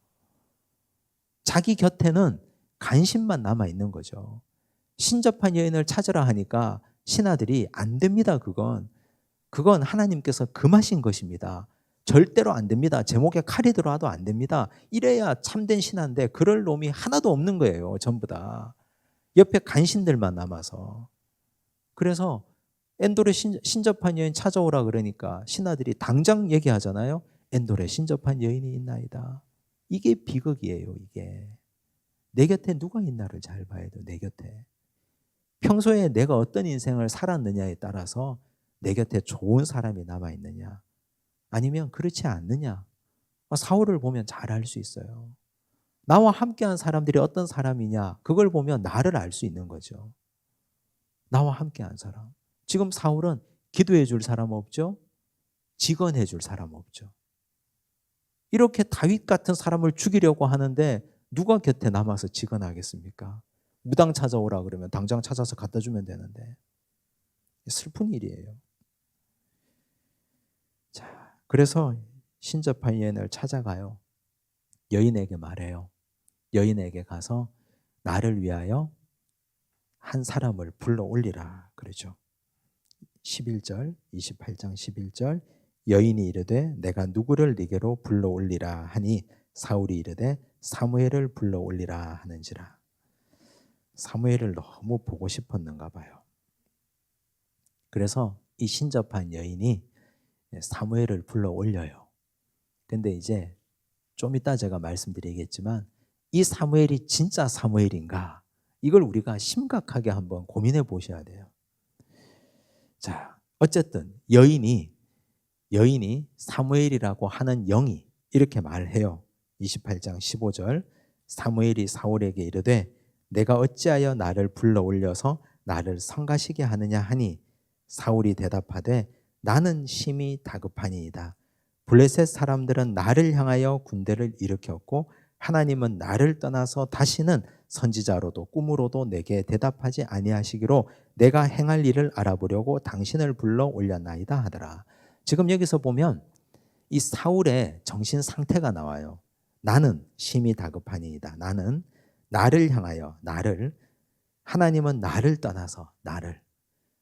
Speaker 1: 자기 곁에는 간신만 남아 있는 거죠. 신접한 여인을 찾으라 하니까 신하들이 안 됩니다. 그건 하나님께서 금하신 것입니다. 절대로 안 됩니다. 제목에 칼이 들어와도 안 됩니다. 이래야 참된 신하인데 그럴 놈이 하나도 없는 거예요. 전부 다. 옆에 간신들만 남아서. 그래서 엔돌의 신접한 여인 찾아오라 그러니까 신하들이 당장 얘기하잖아요. 엔돌에 신접한 여인이 있나이다. 이게 비극이에요. 이게. 내 곁에 누가 있나를 잘 봐야 돼요. 내 곁에. 평소에 내가 어떤 인생을 살았느냐에 따라서 내 곁에 좋은 사람이 남아있느냐 아니면 그렇지 않느냐 사울을 보면 잘 알 수 있어요. 나와 함께한 사람들이 어떤 사람이냐 그걸 보면 나를 알 수 있는 거죠. 나와 함께한 사람. 지금 사울은 기도해 줄 사람 없죠? 직언해 줄 사람 없죠. 이렇게 다윗 같은 사람을 죽이려고 하는데 누가 곁에 남아서 직언하겠습니까? 무당 찾아오라 그러면 당장 찾아서 갖다 주면 되는데 슬픈 일이에요. 자, 그래서 신접한 여인을 찾아가요. 여인에게 말해요. 여인에게 가서 나를 위하여 한 사람을 불러 올리라 그러죠. 11절, 28장 11절, 여인이 이르되 내가 누구를 네게로 불러 올리라 하니 사울이 이르되 사무엘을 불러 올리라 하는지라. 사무엘을 너무 보고 싶었는가 봐요. 그래서 이 신접한 여인이 사무엘을 불러 올려요. 근데 이제 좀 이따 제가 말씀드리겠지만 이 사무엘이 진짜 사무엘인가? 이걸 우리가 심각하게 한번 고민해 보셔야 돼요. 자, 어쨌든 여인이 사무엘이라고 하는 영이 이렇게 말해요. 28장 15절, 사무엘이 사울에게 이르되 내가 어찌하여 나를 불러 올려서 나를 성가시게 하느냐 하니 사울이 대답하되 나는 심히 다급하니이다. 블레셋 사람들은 나를 향하여 군대를 일으켰고 하나님은 나를 떠나서 다시는 선지자로도 꿈으로도 내게 대답하지 아니하시기로 내가 행할 일을 알아보려고 당신을 불러 올렸나이다 하더라. 지금 여기서 보면 이 사울의 정신 상태가 나와요. 나는 심히 다급하니이다. 나는 나를 향하여 하나님은 나를 떠나서 나를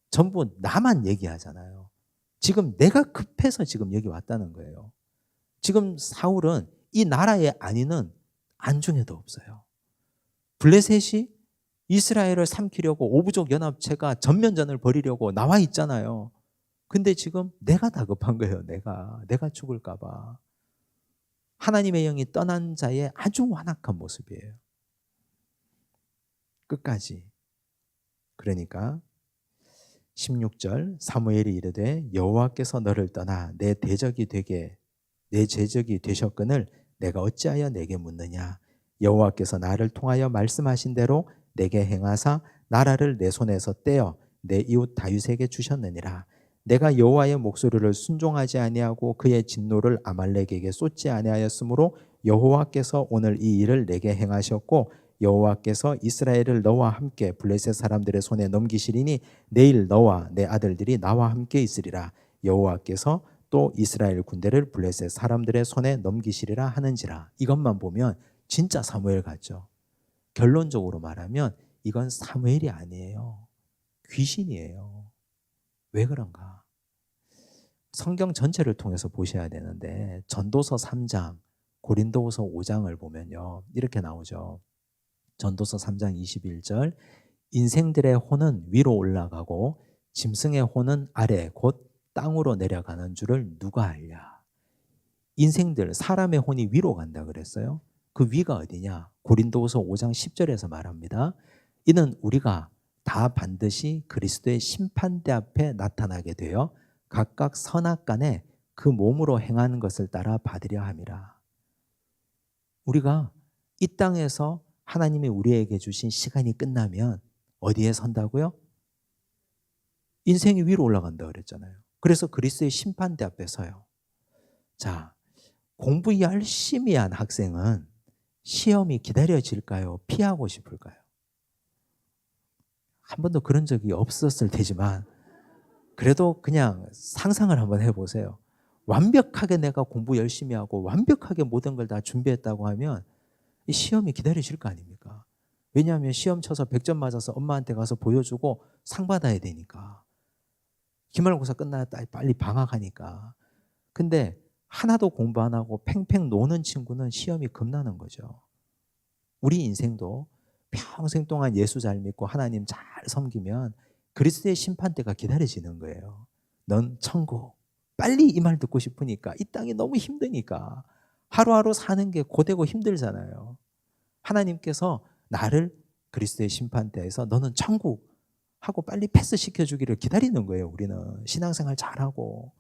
Speaker 1: 전부 나만 얘기하잖아요. 지금 내가 급해서 지금 여기 왔다는 거예요. 지금 사울은 이 나라의 안위는 안중에도 없어요. 블레셋이 이스라엘을 삼키려고 오부족 연합체가 전면전을 벌이려고 나와 있잖아요. 근데 지금 내가 다급한 거예요. 내가 죽을까 봐. 하나님의 영이 떠난 자의 아주 완악한 모습이에요. 끝까지. 그러니까 16절 사무엘이 이르되 여호와께서 너를 떠나 내 대적이 되셨거늘 내가 어찌하여 내게 묻느냐. 여호와께서 나를 통하여 말씀하신 대로 내게 행하사 나라를 내 손에서 떼어 내 이웃 다윗에게 주셨느니라. 내가 여호와의 목소리를 순종하지 아니하고 그의 진노를 아말렉에게 쏟지 아니하였으므로 여호와께서 오늘 이 일을 내게 행하셨고 여호와께서 이스라엘을 너와 함께 블레셋 사람들의 손에 넘기시리니 내일 너와 내 아들들이 나와 함께 있으리라. 여호와께서 또 이스라엘 군대를 블레셋 사람들의 손에 넘기시리라 하는지라. 이것만 보면 진짜 사무엘 같죠. 결론적으로 말하면 이건 사무엘이 아니에요. 귀신이에요. 왜 그런가? 성경 전체를 통해서 보셔야 되는데 전도서 3장, 고린도후서 5장을 보면요. 이렇게 나오죠. 전도서 3장 21절 인생들의 혼은 위로 올라가고 짐승의 혼은 아래 곧 땅으로 내려가는 줄을 누가 알랴. 인생들 사람의 혼이 위로 간다 그랬어요. 그 위가 어디냐? 고린도후서 5장 10절에서 말합니다. 이는 우리가 다 반드시 그리스도의 심판대 앞에 나타나게 되어 각각 선악간에 그 몸으로 행하는 것을 따라 받으려 함이라. 우리가 이 땅에서 하나님이 우리에게 주신 시간이 끝나면 어디에 선다고요? 인생이 위로 올라간다 그랬잖아요. 그래서 그리스도의 심판대 앞에 서요. 자, 공부 열심히 한 학생은 시험이 기다려질까요? 피하고 싶을까요? 한 번도 그런 적이 없었을 테지만 그래도 그냥 상상을 한번 해보세요. 완벽하게 내가 공부 열심히 하고 완벽하게 모든 걸 다 준비했다고 하면 이 시험이 기다려질 거 아닙니까? 왜냐하면 시험 쳐서 100점 맞아서 엄마한테 가서 보여주고 상 받아야 되니까. 기말고사 끝나야 빨리 방학하니까. 근데 하나도 공부 안 하고 팽팽 노는 친구는 시험이 겁나는 거죠. 우리 인생도 평생 동안 예수 잘 믿고 하나님 잘 섬기면 그리스도의 심판대가 기다려지는 거예요. 넌 천국. 빨리 이 말 듣고 싶으니까 이 땅이 너무 힘드니까 하루하루 사는 게 고되고 힘들잖아요. 하나님께서 나를 그리스도의 심판대에서 너는 천국 하고 빨리 패스시켜 주기를 기다리는 거예요. 우리는 신앙생활 잘하고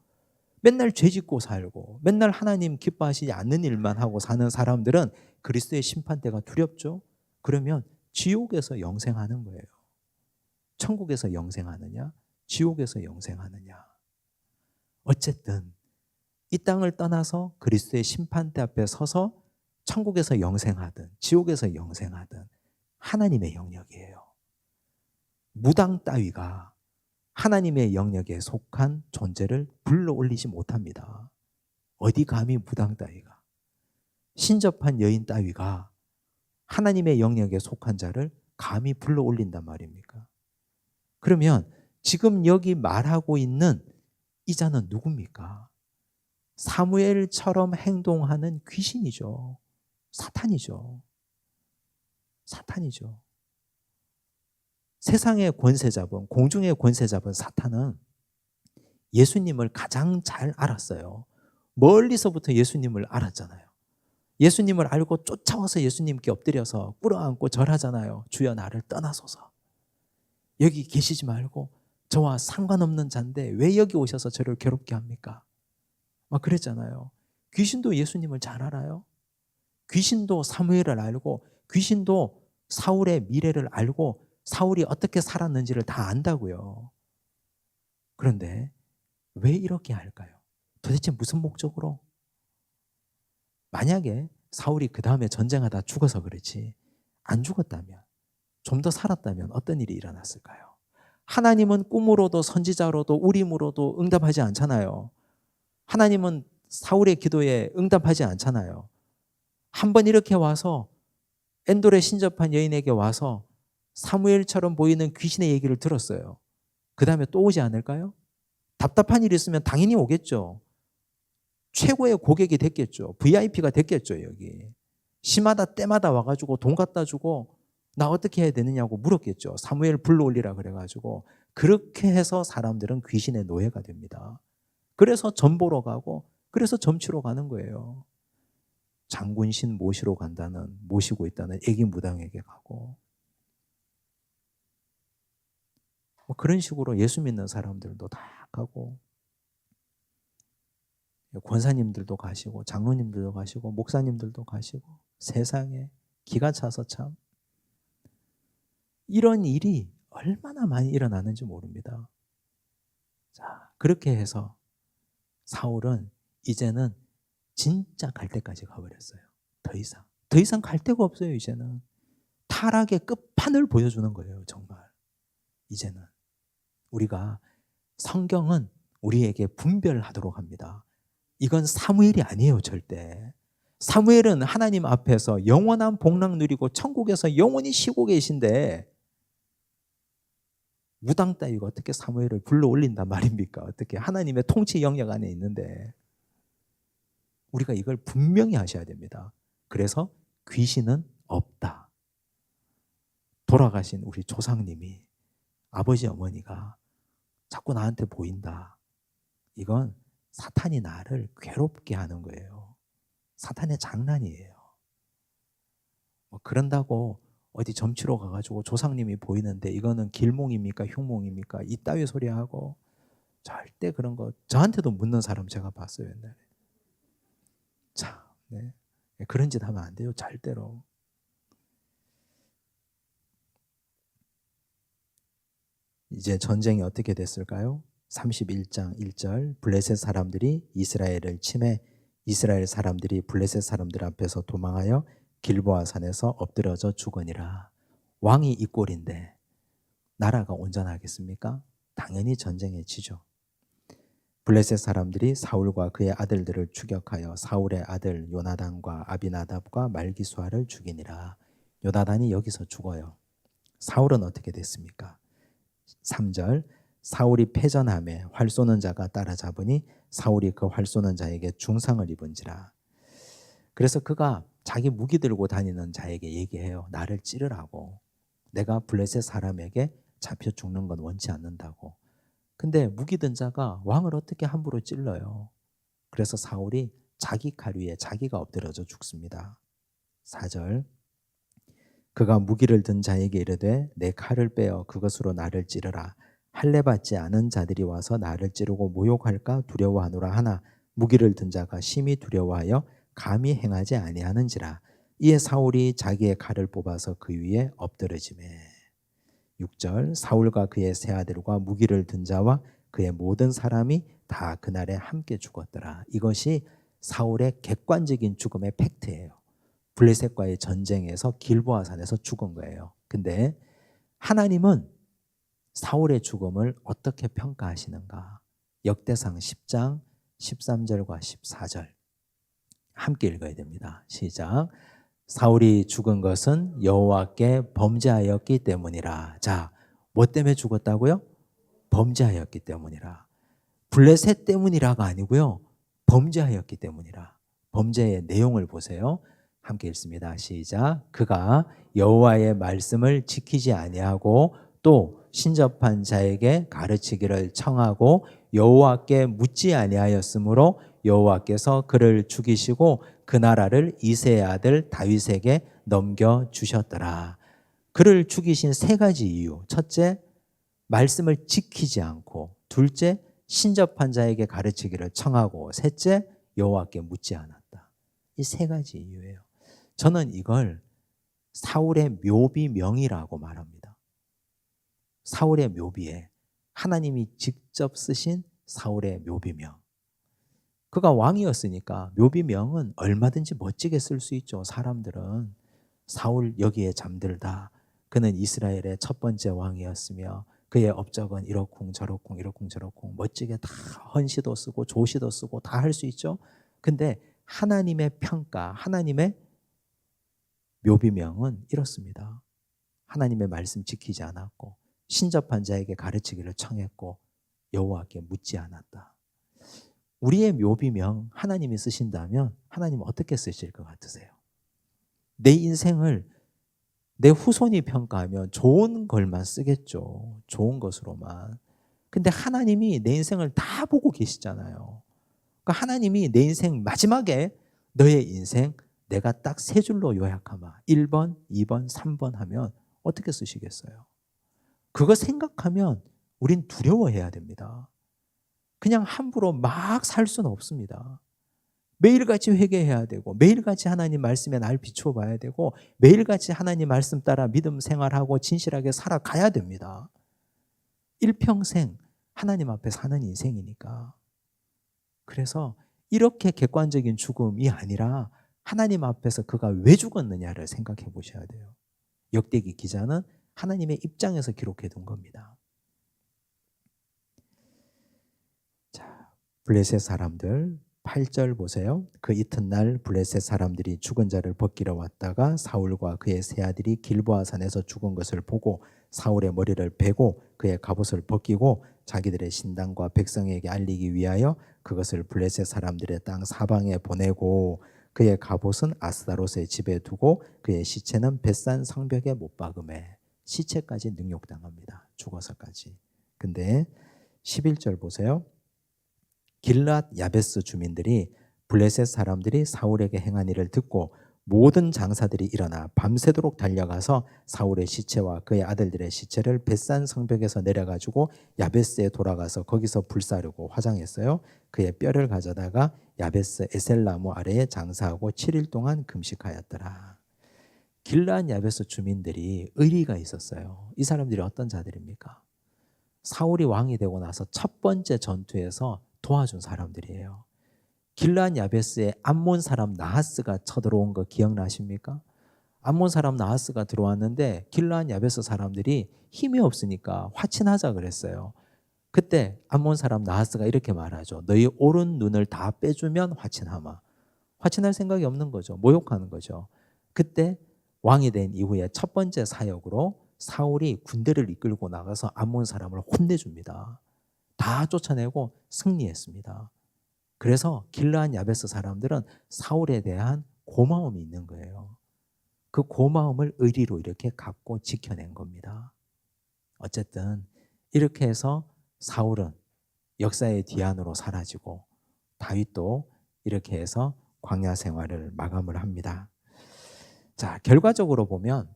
Speaker 1: 맨날 죄 짓고 살고 맨날 하나님 기뻐하시지 않는 일만 하고 사는 사람들은 그리스도의 심판대가 두렵죠. 그러면 지옥에서 영생하는 거예요. 천국에서 영생하느냐 지옥에서 영생하느냐. 어쨌든 이 땅을 떠나서 그리스도의 심판대 앞에 서서 천국에서 영생하든 지옥에서 영생하든 하나님의 영역이에요. 무당 따위가 하나님의 영역에 속한 존재를 불러 올리지 못합니다. 어디 감히 무당 따위가, 신접한 여인 따위가 하나님의 영역에 속한 자를 감히 불러 올린단 말입니까? 그러면 지금 여기 말하고 있는 이 자는 누굽니까? 사무엘처럼 행동하는 귀신이죠. 사탄이죠. 사탄이죠. 세상의 권세 잡은, 공중의 권세 잡은 사탄은 예수님을 가장 잘 알았어요. 멀리서부터 예수님을 알았잖아요. 예수님을 알고 쫓아와서 예수님께 엎드려서 꿇어안고 절하잖아요. 주여 나를 떠나소서. 여기 계시지 말고 저와 상관없는 자인데 왜 여기 오셔서 저를 괴롭게 합니까? 막 그랬잖아요. 귀신도 예수님을 잘 알아요. 귀신도 사무엘을 알고 귀신도 사울의 미래를 알고 사울이 어떻게 살았는지를 다 안다고요. 그런데 왜 이렇게 할까요? 도대체 무슨 목적으로? 만약에 사울이 그 다음에 전쟁하다 죽어서 그렇지 안 죽었다면, 좀 더 살았다면 어떤 일이 일어났을까요? 하나님은 꿈으로도 선지자로도 우림으로도 응답하지 않잖아요. 하나님은 사울의 기도에 응답하지 않잖아요. 한번 이렇게 와서 엔돌에 신접한 여인에게 와서 사무엘처럼 보이는 귀신의 얘기를 들었어요. 그 다음에 또 오지 않을까요? 답답한 일이 있으면 당연히 오겠죠. 최고의 고객이 됐겠죠. VIP가 됐겠죠. 여기 시마다 때마다 와가지고 돈 갖다 주고 나 어떻게 해야 되느냐고 물었겠죠. 사무엘 불러올리라 그래가지고. 그렇게 해서 사람들은 귀신의 노예가 됩니다. 그래서 점 보러 가고 그래서 점치러 가는 거예요. 장군신 모시고 있다는 애기 무당에게 가고, 뭐 그런 식으로 예수 믿는 사람들도 다 가고, 권사님들도 가시고 장로님들도 가시고 목사님들도 가시고, 세상에 기가 차서 참 이런 일이 얼마나 많이 일어나는지 모릅니다. 자, 그렇게 해서 사울은 이제는 진짜 갈 때까지 가버렸어요. 더 이상 갈 데가 없어요. 이제는 타락의 끝판을 보여주는 거예요. 정말 이제는 우리가, 성경은 우리에게 분별하도록 합니다. 이건 사무엘이 아니에요. 절대. 사무엘은 하나님 앞에서 영원한 복락 누리고 천국에서 영원히 쉬고 계신데 무당 따위가 어떻게 사무엘을 불러 올린단 말입니까? 어떻게 하나님의 통치 영역 안에 있는데. 우리가 이걸 분명히 하셔야 됩니다. 그래서 귀신은 없다. 돌아가신 우리 조상님이, 아버지 어머니가 자꾸 나한테 보인다. 이건 사탄이 나를 괴롭게 하는 거예요. 사탄의 장난이에요. 뭐 그런다고 어디 점치러 가가지고 조상님이 보이는데 이거는 길몽입니까 흉몽입니까 이따위 소리하고, 절대 그런 거 저한테도 묻는 사람 제가 봤어요. 옛날에. 참, 네. 그런 짓 하면 안 돼요. 절대로. 이제 전쟁이 어떻게 됐을까요? 31장 1절, 블레셋 사람들이 이스라엘을 침해 이스라엘 사람들이 블레셋 사람들 앞에서 도망하여 길보아 산에서 엎드러져 죽으니라. 왕이 이 꼴인데 나라가 온전하겠습니까? 당연히 전쟁에 지죠. 블레셋 사람들이 사울과 그의 아들들을 추격하여 사울의 아들 요나단과 아비나답과 말기수아를 죽이니라. 요나단이 여기서 죽어요. 사울은 어떻게 됐습니까? 3절, 사울이 패전하며 활 쏘는 자가 따라잡으니 사울이 그 활 쏘는 자에게 중상을 입은지라. 그래서 그가 자기 무기 들고 다니는 자에게 얘기해요. 나를 찌르라고. 내가 블레셋 사람에게 잡혀 죽는 건 원치 않는다고. 근데 무기 든 자가 왕을 어떻게 함부로 찔러요. 그래서 사울이 자기 칼 위에 자기가 엎드려져 죽습니다. 4절, 그가 무기를 든 자에게 이르되 내 칼을 빼어 그것으로 나를 찌르라. 할례 받지 않은 자들이 와서 나를 찌르고 모욕할까 두려워하노라 하나 무기를 든 자가 심히 두려워하여 감히 행하지 아니하는지라. 이에 사울이 자기의 칼을 뽑아서 그 위에 엎드러지매. 6절, 사울과 그의 세 아들과 무기를 든 자와 그의 모든 사람이 다 그날에 함께 죽었더라. 이것이 사울의 객관적인 죽음의 팩트예요. 블레셋과의 전쟁에서 길보아 산에서 죽은 거예요. 근데 하나님은 사울의 죽음을 어떻게 평가하시는가? 역대상 10장 13절과 14절 함께 읽어야 됩니다. 시작. 사울이 죽은 것은 여호와께 범죄하였기 때문이라. 자, 뭐 때문에 죽었다고요? 범죄하였기 때문이라. 블레셋 때문이라가 아니고요. 범죄하였기 때문이라. 범죄의 내용을 보세요. 함께 읽습니다. 시작. 그가 여호와의 말씀을 지키지 아니하고 또 신접한 자에게 가르치기를 청하고 여호와께 묻지 아니하였으므로 여호와께서 그를 죽이시고 그 나라를 이새의 아들 다윗에게 넘겨주셨더라. 그를 죽이신 세 가지 이유. 첫째, 말씀을 지키지 않고, 둘째, 신접한 자에게 가르치기를 청하고, 셋째, 여호와께 묻지 않았다. 이 세 가지 이유예요. 저는 이걸 사울의 묘비명이라고 말합니다. 사울의 묘비에 하나님이 직접 쓰신 사울의 묘비명. 그가 왕이었으니까 묘비명은 얼마든지 멋지게 쓸 수 있죠. 사람들은 사울 여기에 잠들다. 그는 이스라엘의 첫 번째 왕이었으며 그의 업적은 이러쿵 저러쿵 이러쿵 저러쿵 멋지게 다 헌시도 쓰고 조시도 쓰고 다 할 수 있죠. 근데 하나님의 평가, 하나님의 묘비명은 이렇습니다. 하나님의 말씀 지키지 않았고 신접한 자에게 가르치기를 청했고 여호와께 묻지 않았다. 우리의 묘비명 하나님이 쓰신다면 하나님은 어떻게 쓰실 것 같으세요? 내 인생을 내 후손이 평가하면 좋은 걸만 쓰겠죠. 좋은 것으로만. 근데 하나님이 내 인생을 다 보고 계시잖아요. 그러니까 하나님이 내 인생 마지막에 너의 인생 내가 딱 세 줄로 요약하마 1번, 2번, 3번 하면 어떻게 쓰시겠어요? 그거 생각하면 우린 두려워해야 됩니다. 그냥 함부로 막 살 수는 없습니다. 매일같이 회개해야 되고 매일같이 하나님 말씀에 날 비추어 봐야 되고 매일같이 하나님 말씀 따라 믿음 생활하고 진실하게 살아가야 됩니다. 일평생 하나님 앞에 사는 인생이니까. 그래서 이렇게 객관적인 죽음이 아니라 하나님 앞에서 그가 왜 죽었느냐를 생각해 보셔야 돼요. 역대기 기자는 하나님의 입장에서 기록해 둔 겁니다. 자, 블레셋 사람들 8절 보세요. 그 이튿날 블레셋 사람들이 죽은 자를 벗기러 왔다가 사울과 그의 세 아들이 길보아 산에서 죽은 것을 보고 사울의 머리를 베고 그의 갑옷을 벗기고 자기들의 신당과 백성에게 알리기 위하여 그것을 블레셋 사람들의 땅 사방에 보내고 그의 갑옷은 아스다롯의 집에 두고 그의 시체는 벳산 성벽에 못 박음해. 시체까지 능욕당합니다. 죽어서까지. 근데 11절 보세요. 길랏 야베스 주민들이 블레셋 사람들이 사울에게 행한 일을 듣고 모든 장사들이 일어나 밤새도록 달려가서 사울의 시체와 그의 아들들의 시체를 벳산 성벽에서 내려가지고 야베스에 돌아가서 거기서 불사르고 화장했어요. 그의 뼈를 가져다가 야베스 에셀나무 아래에 장사하고 7일 동안 금식하였더라. 길랏 야베스 주민들이 의리가 있었어요. 이 사람들이 어떤 자들입니까? 사울이 왕이 되고 나서 첫 번째 전투에서 도와준 사람들이에요. 길랏 야베스에 암몬 사람 나하스가 쳐들어온 거 기억나십니까? 암몬 사람 나하스가 들어왔는데 길랏 야베스 사람들이 힘이 없으니까 화친하자 그랬어요. 그때 암몬 사람 나하스가 이렇게 말하죠. 너희 오른 눈을 다 빼주면 화친하마. 화친할 생각이 없는 거죠. 모욕하는 거죠. 그때 왕이 된 이후에 첫 번째 사역으로 사울이 군대를 이끌고 나가서 암몬 사람을 혼내줍니다. 다 쫓아내고 승리했습니다. 그래서 길르한 야베스 사람들은 사울에 대한 고마움이 있는 거예요. 그 고마움을 의리로 이렇게 갖고 지켜낸 겁니다. 어쨌든 이렇게 해서 사울은 역사의 뒤안으로 사라지고 다윗도 이렇게 해서 광야 생활을 마감을 합니다. 자, 결과적으로 보면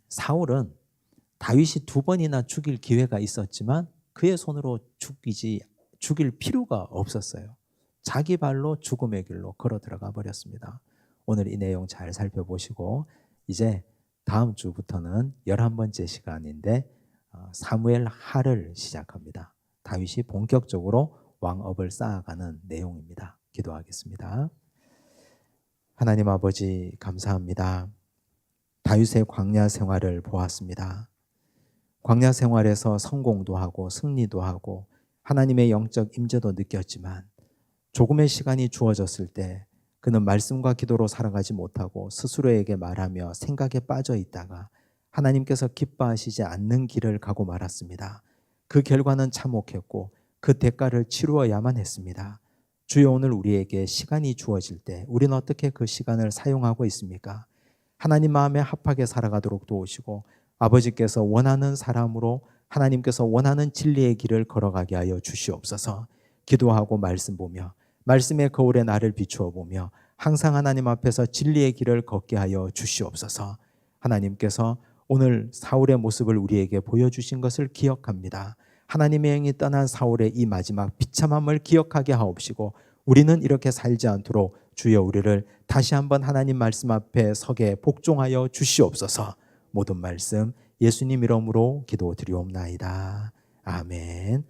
Speaker 1: 사울은 다윗이 2번이나 죽일 기회가 있었지만 그의 손으로 죽일 필요가 없었어요. 자기 발로 죽음의 길로 걸어 들어가 버렸습니다. 오늘 이 내용 잘 살펴보시고 이제 다음 주부터는 11번째 시간인데 사무엘 하를 시작합니다. 다윗이 본격적으로 왕업을 쌓아가는 내용입니다. 기도하겠습니다. 하나님 아버지 감사합니다. 다윗의 광야 생활을 보았습니다. 광야 생활에서 성공도 하고 승리도 하고 하나님의 영적 임재도 느꼈지만 조금의 시간이 주어졌을 때 그는 말씀과 기도로 살아가지 못하고 스스로에게 말하며 생각에 빠져 있다가 하나님께서 기뻐하시지 않는 길을 가고 말았습니다. 그 결과는 참혹했고 그 대가를 치루어야만 했습니다. 주여, 오늘 우리에게 시간이 주어질 때 우리는 어떻게 그 시간을 사용하고 있습니까? 하나님 마음에 합하게 살아가도록 도우시고 아버지께서 원하는 사람으로 하나님께서 원하는 진리의 길을 걸어가게 하여 주시옵소서. 기도하고 말씀 보며 말씀의 거울에 나를 비추어 보며 항상 하나님 앞에서 진리의 길을 걷게 하여 주시옵소서. 하나님께서 오늘 사울의 모습을 우리에게 보여주신 것을 기억합니다. 하나님의 영이 떠난 사울의 이 마지막 비참함을 기억하게 하옵시고 우리는 이렇게 살지 않도록 주여 우리를 다시 한번 하나님 말씀 앞에 서게 복종하여 주시옵소서. 모든 말씀 예수님 이름으로 기도드리옵나이다. 아멘.